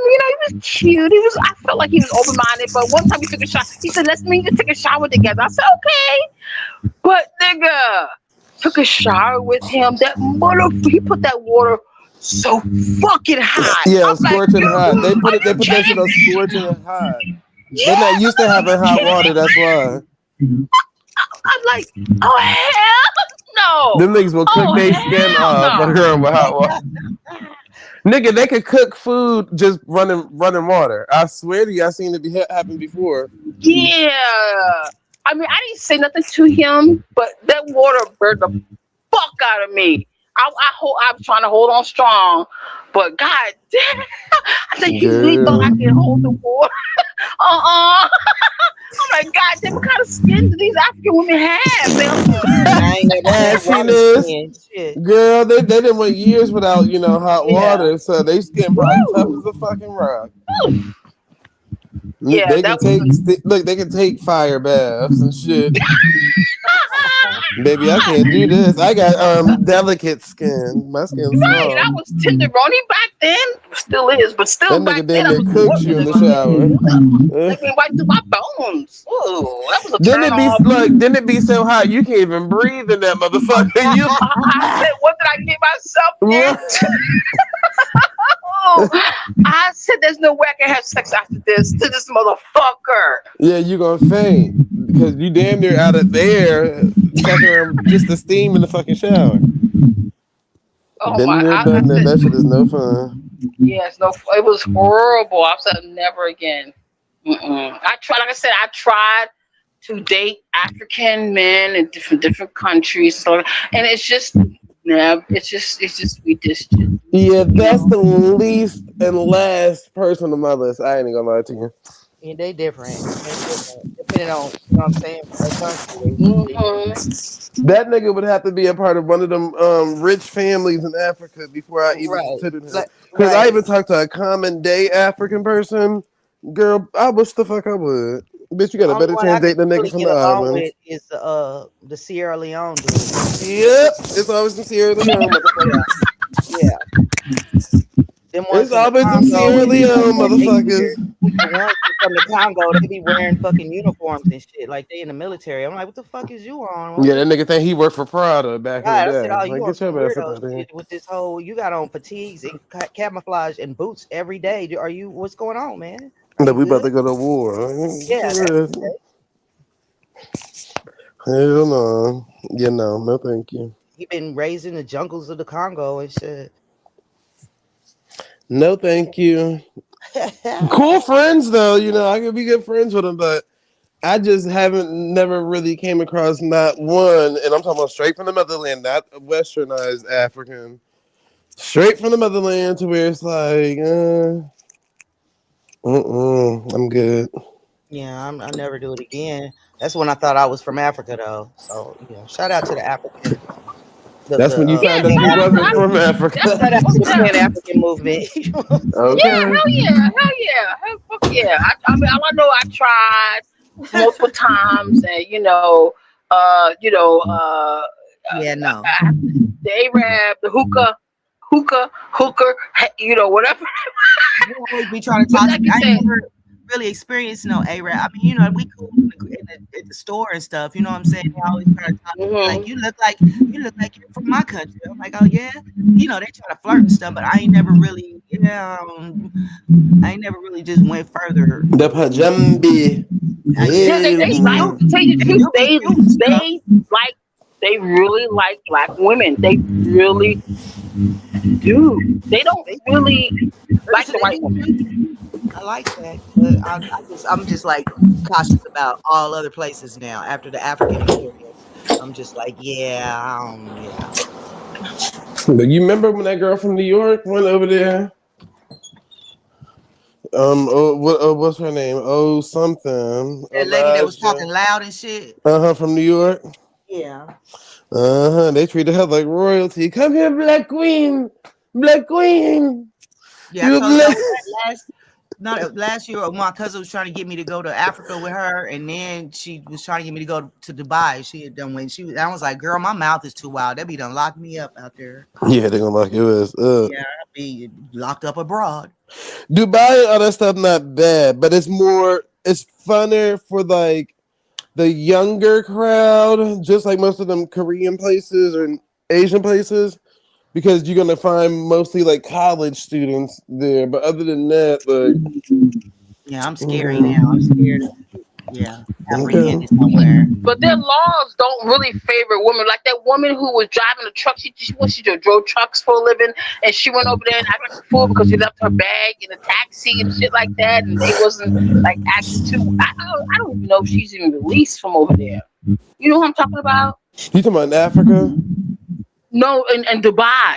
He was cute. I felt like he was open minded. But one time we took a shower. He said, "Let's meet to take a shower together." I said, "Okay." But nigga, took a shower with him. That mother, he put that water so fucking hot. yeah, I'm like, scorching hot. They are put it. you They put that shit kidding on me? scorching hot. They're not Yes. I'm used to like, are having you hot kidding water. me? That's why. I'm like, oh hell no. Them niggas will cook Oh their skin hell off no. on her with hot water. Nigga, they could cook food just running water. I swear to you, I seen it happen before. Yeah. I mean, I didn't say nothing to him, but that water burned the fuck out of me. I was trying to hold on strong, but god damn, I said, "You really thought I Girl. could hold the water?" I'm like, god damn, what kind of skin do these African women have? And I ain't never seen water Ashiness. skin. Shit. Girl, they didn't went years without, hot Yeah. water, so they skin probably tough Woo! as a fucking rock. Yeah, They can that was take look, they can take fire baths and shit. Baby, I can't do this. I got delicate skin. My skin's right. I soft. was tenderoni back then, still is, but That still back nigga then damn I near was cooks you in the shower. Uh, like me right through my bones. Ooh, that was a Then turn it be off. like, then it be so hot you can't even breathe in that motherfucker. You I said, what did I get myself into? I said, there's no way I can have sex after this to this motherfucker. yeah, you gonna faint because you damn near out of there, fucking around just the steam in the fucking shower. Oh Been my! there, I done that. said, That shit is no fun. yes, no, it was horrible. I said, never again. I tried, like I said, I tried to date African men in different countries, so and it's just, yeah, it's just Yeah, you that's know. the least and last person on my list. I ain't gonna lie to you. Yeah, they different. They different. Depending on, what I'm saying, what country they hmm That nigga would have to be a part of one of them rich families in Africa before I even right. considered him. Like, Cause I right. even talked to a common day African person. Girl, I wish the fuck I would. Bitch, you got The a only better one I chance could dating a nigga really from get the along islands. with is the Sierra Leone dude. Yep, it's always some Sierra Leone Yeah, motherfuckers. yeah. Them ones It's from the always some Congo Sierra and shit like Leone that, they weird. motherfuckers. The ones from the Congo, they be wearing fucking uniforms and shit, like they in the military. I'm like, what the fuck is you on? Yeah, What that the nigga think he worked for Prada back in the God? I said, day. oh, Like, you on get some your ass up weirdo out of here. shit with this whole? You got on fatigues and camouflage and boots every day. Are you? What's going on, man? Are That you we about good? to go to war. Get Yeah, your ass. Hell no. Yeah, no, thank you. he been raised in the jungles of the Congo and shit. No, thank you. Cool friends though, I could be good friends with them, but I just haven't never really came across not one, and I'm talking about straight from the motherland, not a westernized African, straight from the motherland to where it's like, I'm good. Yeah, I never do it again. That's when I thought I was from Africa, though. So shout out to the African, That's when you Yeah, found out no, you wasn't I, from that's Africa. shout out to the yeah. Pan African movement. You know what I'm saying? Yeah, Okay. hell yeah, hell fuck yeah. I mean, all I know, I tried multiple times, and Yeah, no. the Arab, the hooker, whatever. You always be trying to But talk to like me. you I ain't said, never really experienced no A-Rap. I mean, we cool at the store and stuff. You know what I'm saying? They always try to talk to me like, hmm you look like you're from my country. I'm like, oh yeah. They try to flirt and stuff, but I ain't never really, yeah, I ain't never really just went further. The pajambi. Yeah, Yeah, they they they like do Hey. to tell you the they truth. do be cute and stuff. Like they really like black women. They really do. They don't They really like listen, the they white do woman. treat you. I like that, but I'm just like cautious about all other places now. After the African experience, I'm just like, yeah. But you remember when that girl from New York went over there? What's her name? Oh, something. That lady that was Elijah. talking loud and shit. From New York. Yeah, They treated her like royalty. Come here, Black Queen. Black Queen. yeah. I You a told black. y'all last year, my cousin was trying to get me to go to Africa with her, and then she was trying to get me to go to Dubai. She had done when she was. I was like, girl, my mouth is too wild. They be done locked me up out there. Yeah, they gonna lock your ass up. Yeah, I'll be locked up abroad. Dubai and all that stuff not bad, but it's funner for like the younger crowd, just like most of them Korean places or Asian places, because you're gonna find mostly like college students there. But other than that, like, Yeah, I'm scary now. I'm mm, scared of yeah, okay. apprehended somewhere. But their laws don't really favor women. Like that woman who was driving a truck, she drove trucks for a living, and she went over there and acted like a fool because she left her bag in a taxi and shit like that, and they wasn't like acting too. I don't even know if she's even released from over there. You know what I'm talking about? You talking about in Africa? No, in Dubai.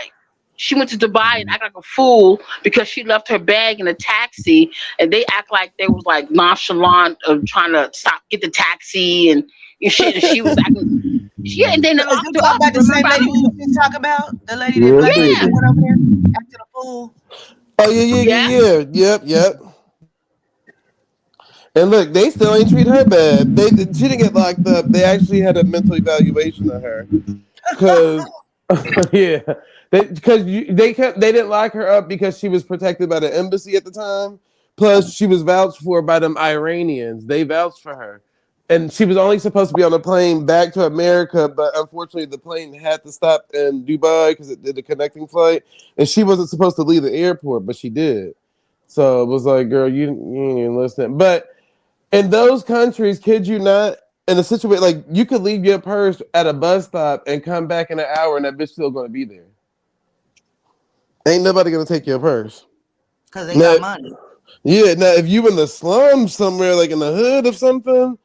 She went to Dubai and acted like a fool because she left her bag in a taxi, and they act like they was like nonchalant of trying to stop get the taxi and shit. And she was acting, yeah, and then they Is locked you her talking up. about the same Remember? I lady we don't. was just talking about? The lady that Yeah, black lady Yeah, that baby. went over there acting a fool? Oh yeah, yeah, yeah. yeah, yeah. Yep. And look, they still ain't treat her bad. She didn't get locked up. They actually had a mental evaluation of her. Cause yeah, they didn't lock her up because she was protected by the embassy at the time. Plus, she was vouched for by them Iranians. They vouched for her, and she was only supposed to be on a plane back to America. But unfortunately, the plane had to stop in Dubai because it did a connecting flight, and she wasn't supposed to leave the airport, but she did. So it was like, girl, you ain't even listening. But in those countries, kid you not, in a situation like you could leave your purse at a bus stop and come back in an hour, and that bitch still gonna be there. Ain't nobody gonna take your purse. Because they Now, got money. yeah, now if you in the slums somewhere, like in the hood of something,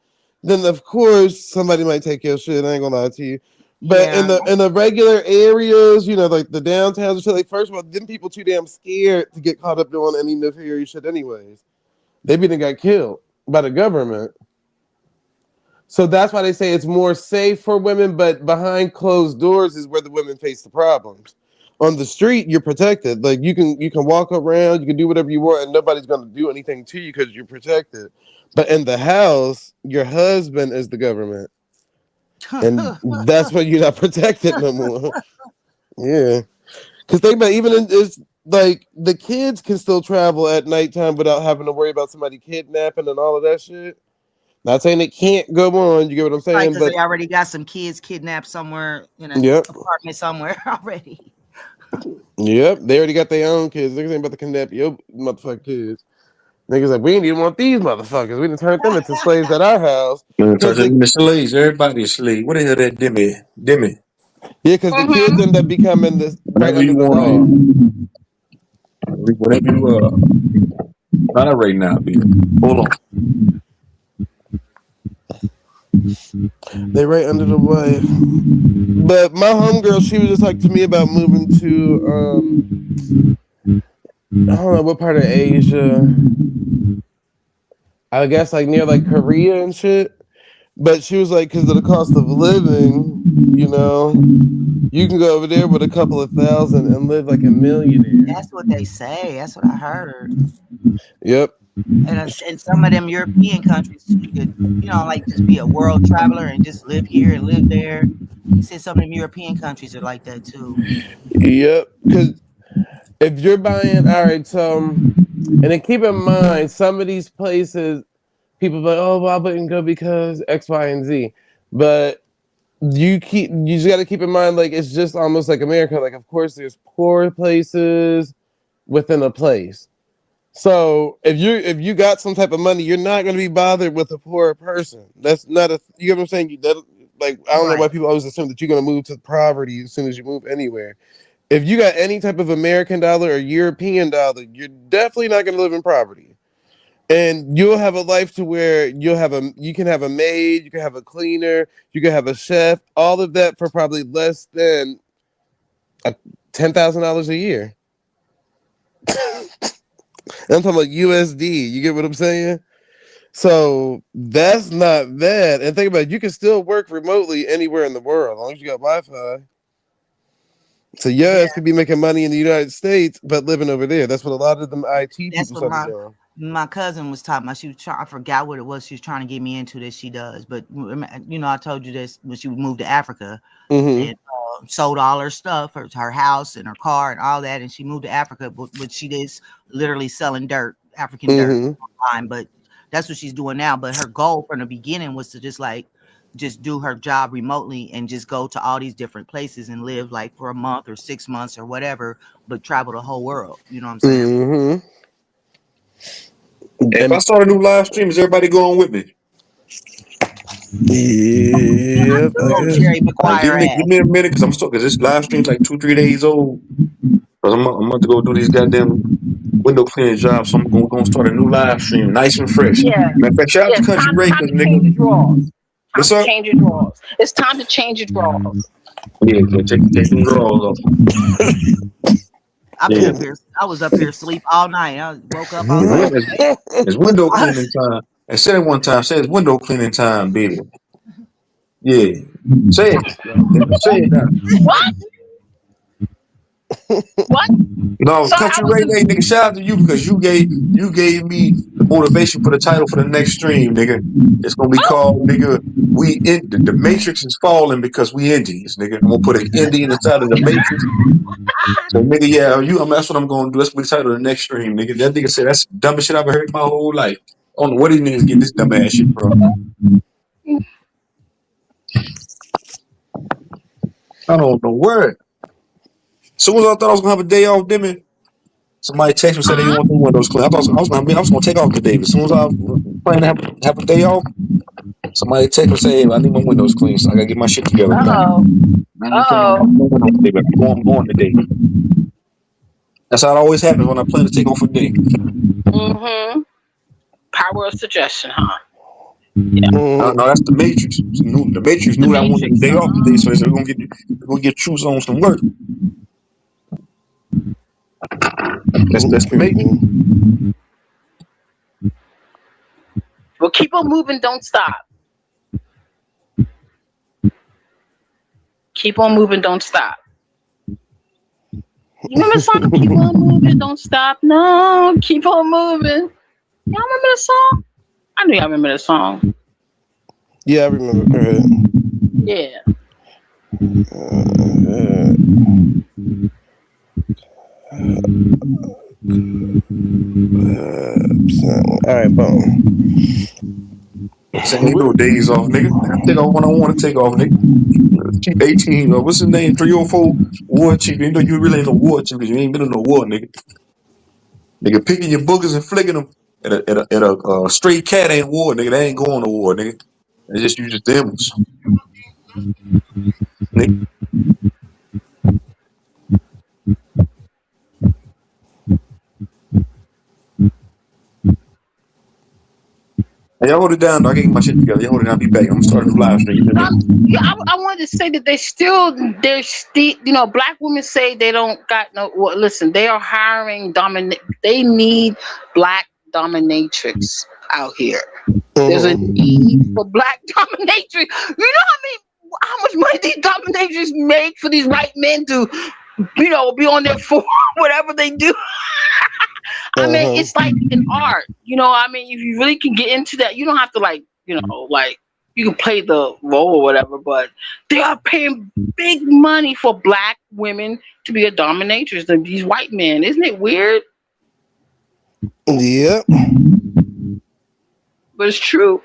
then of course somebody might take your shit. I ain't gonna lie to you. But Yeah. in the regular areas, like the downtowns and shit, like first of all, them people too damn scared to get caught up doing any nefarious shit anyways. They be done got killed by the government. So that's why they say it's more safe for women, but behind closed doors is where the women face the problems. On the street, you're protected. Like you can walk around, you can do whatever you want, and nobody's gonna do anything to you because you're protected. But in the house, your husband is the government, and that's when you're not protected no more. Yeah, because think about even in it's like the kids can still travel at nighttime without having to worry about somebody kidnapping and all of that shit. Not saying it can't go on, you get what I'm Right, saying? because But they already got some kids kidnapped somewhere in an yep. apartment somewhere already. Yep, they already got their own kids. Niggas ain't about to kidnap your motherfucking kids. Niggas like, we ain't even want these motherfuckers. We done turned them into slaves at our house. Man, turn Cause them the into slaves. Everybody is slave. What the hell that Demi? Demi. yeah, cause the kids Mhm. end up becoming this right Whenever under you the wife. want, whenever you not right now, baby. Hold on. They right under the wife. But my homegirl, she was just like to me about moving to I don't know what part of Asia. I guess like near like Korea and shit. But she was like, because of the cost of living, you can go over there with a couple of thousand and live like a millionaire. That's what they say. That's what I heard. Yep. And in some of them European countries, you could, like just be a world traveler and just live here and live there. He said some of them European countries are like that too. Yep. Because if you're buying, all right, so, and then keep in mind, some of these places, people be like, oh, well, I wouldn't go because X, Y, and Z. But you just got to keep in mind, like, it's just almost like America. Like, of course, there's poor places, within a place. So if you got some type of money, you're not going to be bothered with a poor person. That's not a, you get what I'm saying. I don't know why Right. people always assume that you're going to move to poverty as soon as you move anywhere. If you got any type of American dollar or European dollar, you're definitely not going to live in poverty. And you'll have a life to where you can have a maid, you can have a cleaner, you can have a chef, all of that for probably less than $10,000 a year. I'm talking about USD. You get what I'm saying? So that's not bad. And think about it, you can still work remotely anywhere in the world as long as you got Wi-Fi. So your Yeah, ass could be making money in the United States, but living over there. That's what a lot of them IT that's people what started doing. my cousin was talking about. She was trying. I forgot what it was. She was trying to get me into that she does. But I told you this when she moved to Africa Mm-hmm. and sold all her stuff, her house and her car and all that, and she moved to Africa. But she is literally selling dirt, African dirt Mm-hmm. online. But that's what she's doing now. But her goal from the beginning was to just do her job remotely and just go to all these different places and live like for a month or 6 months or whatever, but travel the whole world. You know what I'm saying? Mm-hmm. If I And start a new live stream, is everybody going with me? yep, I Oh, guess. Cherry All right, McGuire give ass. me a minute because I'm still because this live stream's like 2 3 days old. Because I'm about to go do these goddamn window cleaning jobs. So I'm gonna start a new live stream, nice and fresh. Yeah. Matter of fact, shout out to Yes. Country Ray, Time cause to change your nigga, drawers. Time what's to up? change your drawers. It's time to change your drawers. Yeah, take them drawers off. I've been Yeah, up here. I was up here asleep all night. I woke up. I was yeah. like, It's window cleaning time. And said it one time. Say it's window cleaning time, baby. Yeah, say it. Goddamn it. Say it now. What? What? No, Sorry, I Country was Ray, in. hey, nigga, shout out to you because you gave me the motivation for the title for the next stream, nigga. It's gonna be Oh, called, nigga. The Matrix is falling because we Indians, nigga. I'm gonna put an Indian inside of the Matrix. So, nigga, yeah, that's what I'm gonna do. That's what the title of the next stream, nigga. That nigga said that's the dumbest shit I've ever heard in my whole life. I don't know where these niggas get this dumb ass shit from. I don't know where. Soon as I thought I was gonna have a day off, then somebody texted me and said they huh? want the windows clean. I was gonna take off today, but as soon as I was planning to have a day off, somebody texted me and said, hey, I need my windows clean, so I gotta get my shit together now. Oh, I ain't planning on oh. going off today, but I'm going today. That's how it always happens when I plan to take off a day. Mm-hmm. Power of suggestion, huh? Yeah. No, Mhm. that's the Matrix. The Matrix The knew that I wanted a Matrix. day off today, so they said we're gonna get Truth on some work. That's the Matrix. Creepy. Well, keep on moving. Don't stop. Keep on moving. Don't stop. You remember the song? Keep on moving. Don't stop. No, keep on moving. Y'all remember the song? I knew y'all remember the song. Yeah, I remember. Yeah. Uh, all right, boom. So ain't no days off, nigga. I take off when I want to take off, nigga. Chief 18, what's his name? 304 War Chief. You know you really ain't no war chief because you ain't been in no war, nigga. Nigga picking your boogers and flicking them at a stray cat ain't war, nigga. They ain't going to war, nigga. They just use them. Nigga. Hey, y'all hold it down, dog. I can get my shit together. Y'all hold it down. I'll be back. I'm gonna start a new live stream. Give me a minute. Yeah, I wanted to say that there's still, black women say they don't got no. Well, listen, they are hiring They need black dominatrix out here. There's a Mhm. need for black dominatrix. How much money these dominatrix make for these white men to, be on their for whatever they do. I mean, Uh-huh. it's like an art. If you really can get into that, you don't have to you can play the role or whatever, but they are paying big money for black women to be a dominatrix than these white men. Isn't it weird? Yep. But it's true.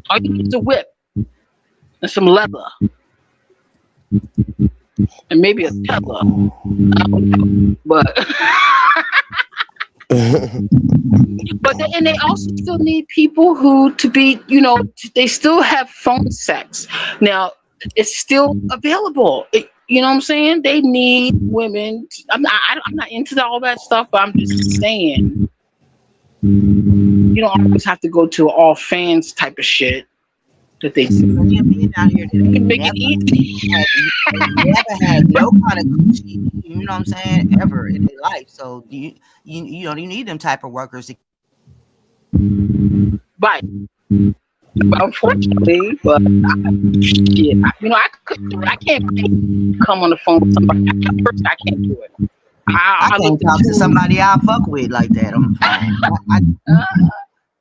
All you need is a whip and some leather. and maybe a teller. I don't know, but and they also still need people who to be, they still have phone sex. Now, it's still available. You know what I'm saying? They need women. I'm not into all that stuff, but I'm just saying, you don't always have to go to all fans type of shit that they There's do. plenty of men out here that You ain't can make it easy. never had no kind of coochie, you know what I'm saying, ever in their life. So you need them type of workers to Right. Unfortunately, but shit, I couldn't do it. I can't come on the phone with somebody. I can't do it. I I look can't talk to too. somebody I fuck with like that on the phone.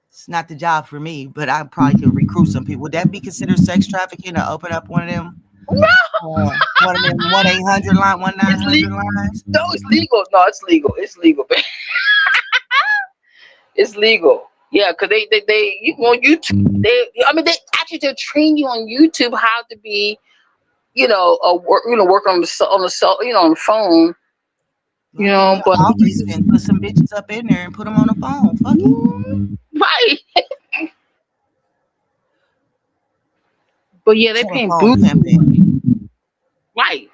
It's not the job for me, but I probably could recruit some people. Would that be considered sex trafficking to open up one of them? One of them 1-800 line, one nine It's hundred legal. lines. No, it's legal. No, it's legal. It's legal, man. It's legal. Yeah, because you on YouTube. They actually they'll train you on YouTube how to be, work on the cell, on the phone, Well, I need my but office and put some bitches up in there and put them on the phone. Fuck it. right. But yeah, they paying Telephone boots. pimping. Right.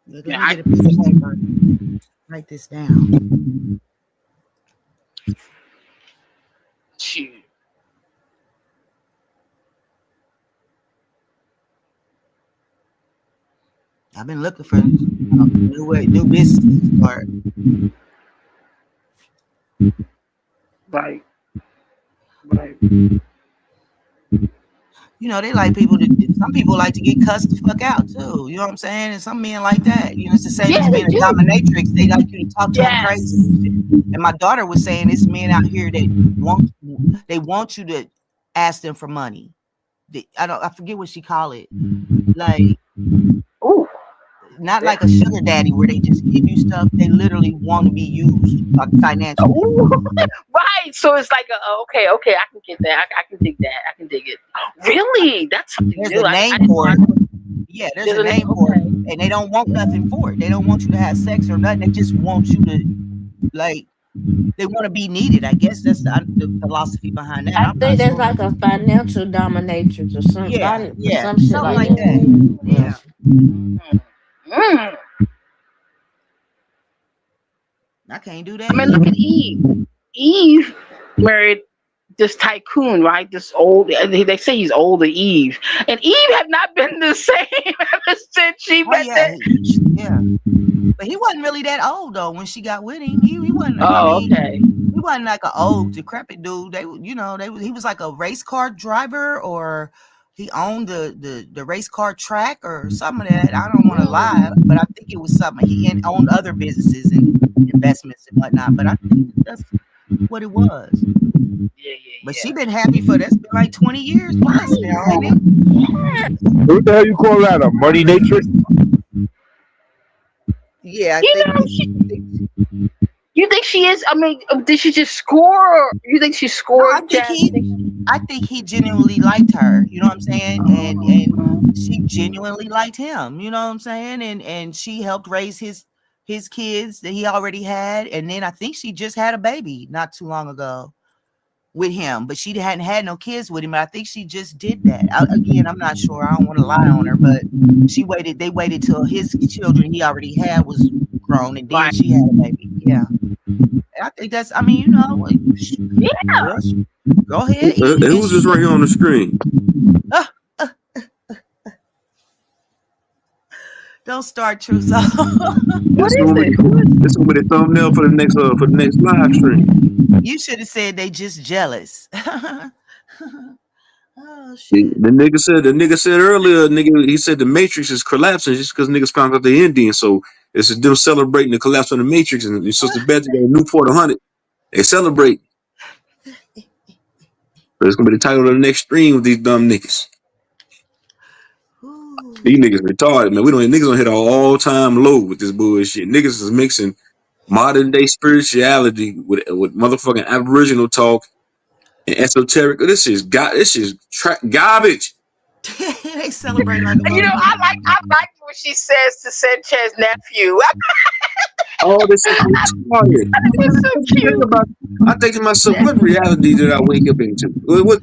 Look, let Yeah, me get a piece of paper. Write this down. shoot. I've been looking for new businesses to start. Right. Right. They like people to. Some people like to get cussed the fuck out too. You know what I'm saying? And some men like that. It's the same Yeah, as they being a do. dominatrix. They like you to talk to them crazy. Yes. And my daughter was saying, it's men out here that want you to ask them for money. I forget what she called it. Like, Ooh. not like a sugar daddy where they just give you stuff. They literally want to be used, like, financially. Ooh. Right. So it's like, okay, I can get that. I can dig that. I can dig it. Really? That's something There's new. a I name didn't for it. know. Yeah, there's a name for it. Okay. And they don't want nothing for it. They don't want you to have sex or nothing. They just want you to, like, they want to be needed. I guess that's the philosophy behind that. I I'm not think that's sure. like a financial dominatrix or Yeah, yeah, some shit something like like that. that. Yeah. Yeah, Mm. I can't do I that mean, look either. at Eve. Eve married this tycoon, right? This old. They say he's older, Eve, and Eve had not been the same ever since she Oh met yeah, that. yeah. But he wasn't really that old though when she got with him. He wasn't. I Oh, mean, okay. he wasn't like an old decrepit dude. He was like a race car driver, or he owned the race car track or some of that. I don't want to lie, but I think it was something. He owned other businesses and investments and whatnot. But I think that's what it was. Yeah, But yeah, she been happy for that's been like 20 years plus now, ain't it? yeah. What the hell you call that? A money matrix? Yeah, I You think. know, you think she is? I mean, did she just score, or you think she No, scored, Jazz? I think he genuinely liked her. You know what I'm saying? And she genuinely liked him. You know what I'm saying? And she helped raise his kids that he already had. And then I think she just had a baby not too long ago with him, but she hadn't had no kids with him. But I think she just did that. Again, I'm not sure. I don't want to lie on her, but they waited till his children he already had was grown, and then Right. she had a baby. Yeah. I think that's, I mean, Yeah. girl, go ahead, Eve, and Who's this right here on the screen? uh, don't start Truth. So What This is one with it? this one with the thumbnail for the next live stream. you should have said they just jealous. Oh shit. The nigga said earlier, he said the Matrix is collapsing just because niggas found out they Indian. So it's them celebrating the collapse of the Matrix, and your sister Betty got a Newport 100. They celebrate. But it's gonna be the title of the next stream with these dumb niggas. These Ooh. niggas retarded, man. Niggas don't hit an all-time low with this bullshit. Niggas is mixing modern day spirituality with motherfucking Aboriginal talk And esoteric. This is garbage. They celebrate like a motherfucker. I like what she says to Sanchez nephew. All this is retarded. It's so cute. I think to myself, what reality did I wake up into? What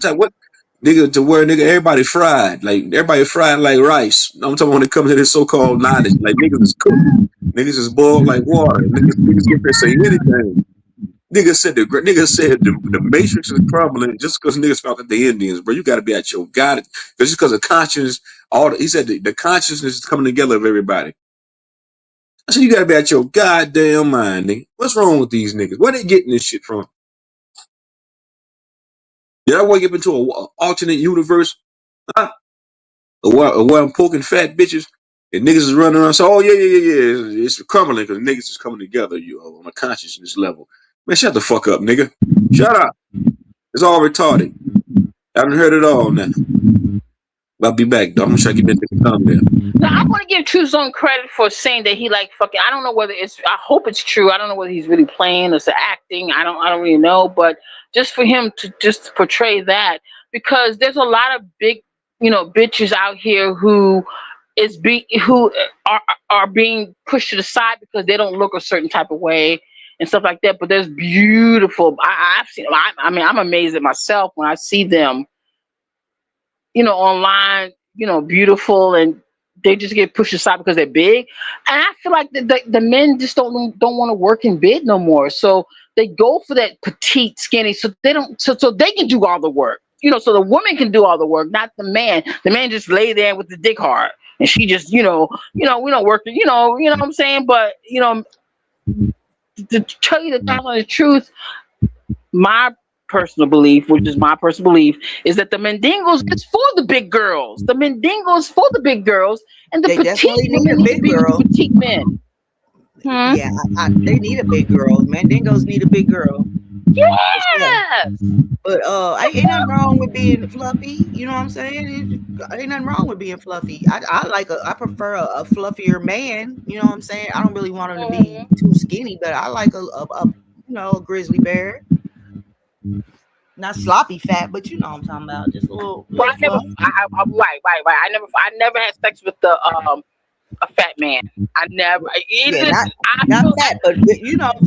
nigga to where nigga everybody fried like everybody fried like rice. I'm talking when it comes to this so-called knowledge, like niggas is cooked, niggas is boiled like water, niggas get there say anything. Nigga said the matrix is crumbling just because niggas felt that the Indians, bro. You got to be at your god. Just because of conscience, he said the consciousness is coming together of everybody. I said you got to be at your goddamn mind, nigga. What's wrong with these niggas? Where they getting this shit from? Did I wake up into an alternate universe? Huh? Where I'm poking fat bitches and niggas is running around. So, oh yeah. It's crumbling because niggas is coming together. You on a consciousness level. Man, shut the fuck up, nigga. Shut up. It's all retarded. I haven't heard it all now. I'll be back, though. I'm gonna try to get that nigga calm down. Now I want to give True Zone credit for saying that he like fucking. I don't know whether it's. I hope it's true. I don't know whether he's really playing or it's acting. I don't really know. But just for him to just portray that, because there's a lot of big, bitches out here who are being pushed to the side because they don't look a certain type of way and stuff like that. But there's beautiful. I've seen. I mean, I'm amazed at myself when I see them, online, beautiful, and they just get pushed aside because they're big. And I feel like the men just don't want to work in bed no more. So they go for that petite, skinny, so they don't, so they can do all the work. So the woman can do all the work, not the man. The man just lay there with the dick hard, and she just, we don't work. What I'm saying. But to tell you the doggone the truth, my personal belief, which is my personal belief, is that the Mendingos is for the big girls. The Mendingos for the big girls, and the They definitely petite need a women need to big be with girl. the petite men. Yeah, they need a big girl. Mandingos need a big girl. For sure. Yes. But ain't nothing wrong with being fluffy. You know what I'm saying? Ain't nothing wrong with being fluffy. I prefer a fluffier man. You know what I'm saying? I don't really want him to be too skinny, but I like a grizzly bear. Not sloppy fat, but you know what I'm talking about. Just a little But I never, fluff. right. I never had sex with a fat man. I never. Yeah, I not feel fat, but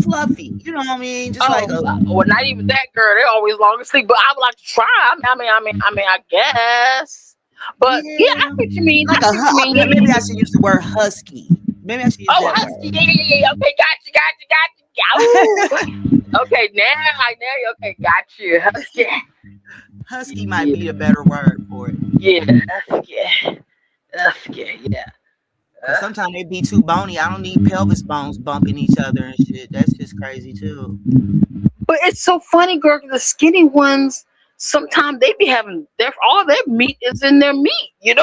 fluffy. You know what I mean? Just like a well, not even that girl. They're always long asleep. But I would like to try. I guess. But yeah, I yeah, see what you mean. like I see what you mean. maybe I should use the word husky. Maybe I should use Oh, that husky. word. Yeah. Okay, got you. Okay, okay, got you. Husky. Husky might Yeah, be a better word for it. yeah, yeah. Cause sometimes they be too bony. I don't need pelvis bones bumping each other and shit. That's just crazy too. But it's so funny, girl. The skinny ones, sometimes they be having all their meat is in their meat. Yep,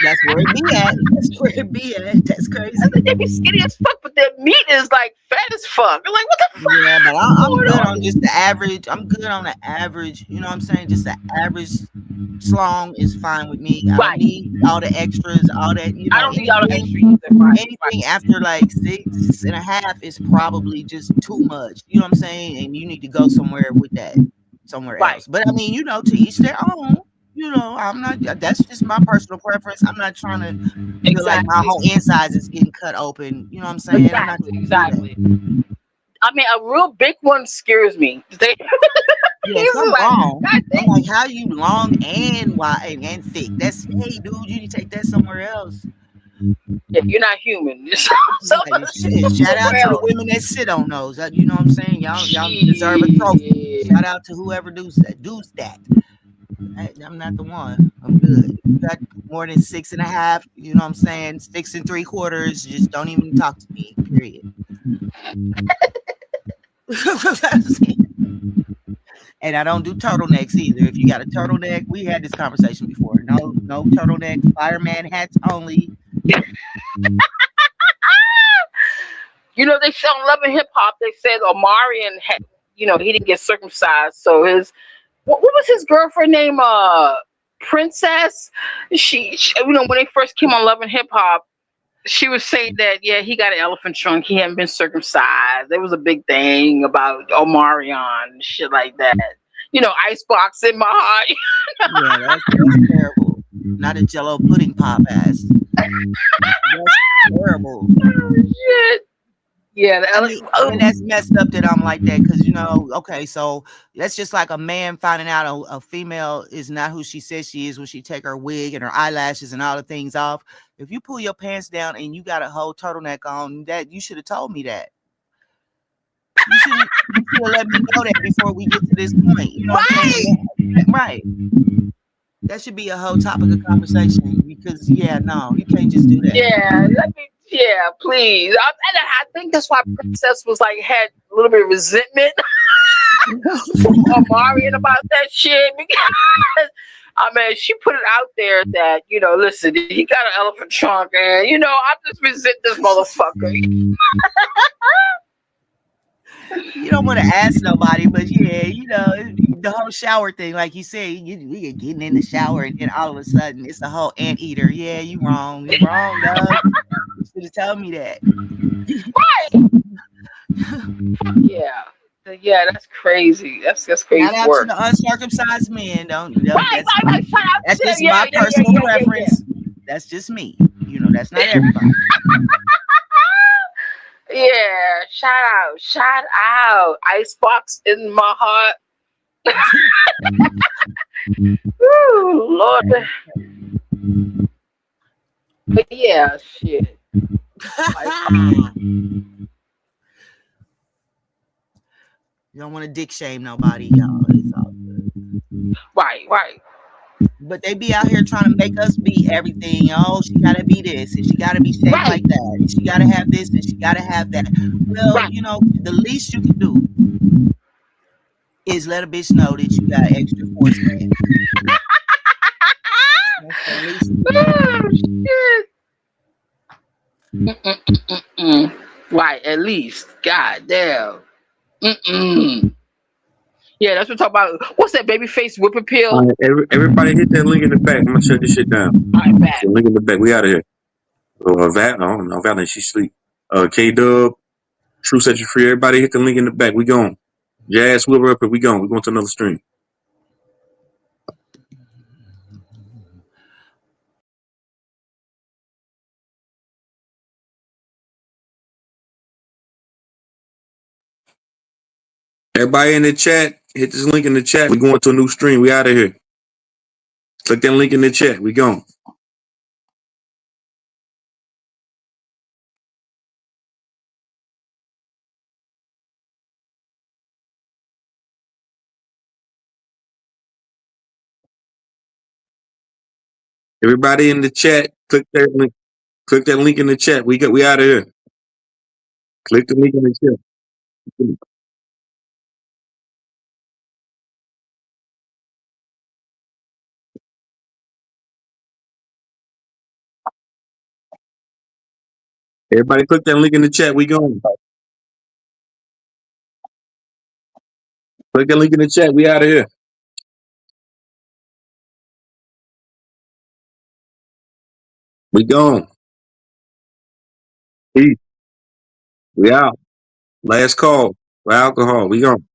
that's where it be at. That's where it be at. That's I crazy. think they be skinny as fuck, but their meat is like fat as fuck. I'm like, what the Yeah, but fuck I'm going good on? on just the average. I'm good on the average. You know what I'm saying? Just the average slong is fine with me. I don't Right. need all the extras, all that. I don't need all the extra either. Anything after like 6.5 is probably just too much. You know what I'm saying? And you need to go somewhere with that, somewhere Right. else. But I mean, to each their own. I'm not. That's just my personal preference. I'm not trying to feel like my Exactly. whole insides is getting cut open. You know what I'm saying? I'm not trying to do that. Exactly. I mean, a real big one scares me. Yeah, He's something like, wrong. God I'm damn. like, how you long and wide and thick? That's hey, dude, you need to take that somewhere else. Yeah, you're not human. So Yeah, shit. Shout out somewhere to the else. women that sit on those. You know what I'm saying? Y'all deserve a trophy. Shit. Shout out to whoever does that. I'm not the one. I'm good. You got more than 6.5. You know what I'm saying? 6 3/4. Just don't even talk to me. Period. And I don't do turtlenecks either. If you got a turtleneck, we had this conversation before. No turtleneck. Fireman hats only. They said on Love and Hip Hop, they said Omarion had, he didn't get circumcised. So what was his girlfriend name? Princess. She when they first came on Love and Hip Hop, she was saying that he got an elephant trunk. He hadn't been circumcised. There was a big thing about Omarion and shit like that. Icebox in my heart. Yeah, that's terrible. Not a Jello pudding pop ass. That's terrible. Oh, shit. Yeah, I mean, and that's messed up that I'm like that because okay, so that's just like a man finding out a female is not who she says she is when she take her wig and her eyelashes and all the things off. If you pull your pants down and you got a whole turtleneck on, that you should have told me that. You should have let me know that before we get to this point. You know what I'm saying? right. Right. That should be a whole topic of conversation because no, you can't just do that. Yeah, please. I think that's why Princess was like had a little bit of resentment from Omarion about that shit because I mean she put it out there that listen, he got an elephant trunk and I just resent this motherfucker. You don't want to ask nobody, but the whole shower thing, like you said, we get getting in the shower and then all of a sudden it's a whole anteater. Yeah, you wrong. You wrong, dog. You should have told me that. Yeah. Yeah, that's crazy. That's Shout crazy out to work. the uncircumcised men. Don't that's Right. Shout out that's to them. just Yeah, my yeah, yeah, personal yeah, yeah, yeah. preference. That's just me. That's not everybody. Yeah, shout out. Icebox in my heart. Woo, Lord. But yeah, shit. You don't want to dick shame nobody, y'all. It's all good. Right. But they be out here trying to make us be everything. Oh, she gotta be this, and she gotta be shaped Right. like that, and she gotta have this, and she gotta have that. Well, Right. the least you can do is let a bitch know that you got extra force man. That's the least you can do. Oh, shit. Mm-mm. Right, at least. God damn. Mm-mm. Yeah, that's what we're talking about. What's that baby face whipping All pill? right, everybody hit that link in the back. I'm gonna shut this shit down. All right, back. So link in the back. We out of here. Vat, I don't know. Vat, she sleep. K Dub, True Set You Free. Everybody hit the link in the back. We gone. Jazz, Wilbur up here. We gone. We going to another stream. Everybody in the chat, hit this link in the chat. We going to a new stream. We out of here. Click that link in the chat. We gone. Everybody in the chat, click that link. Click that link in the chat. We out of here. Click the link in the chat. Everybody click that link in the chat. We going. Click that link in the chat. We out of here. We gone. Peace. We out. Last call for alcohol. We gone.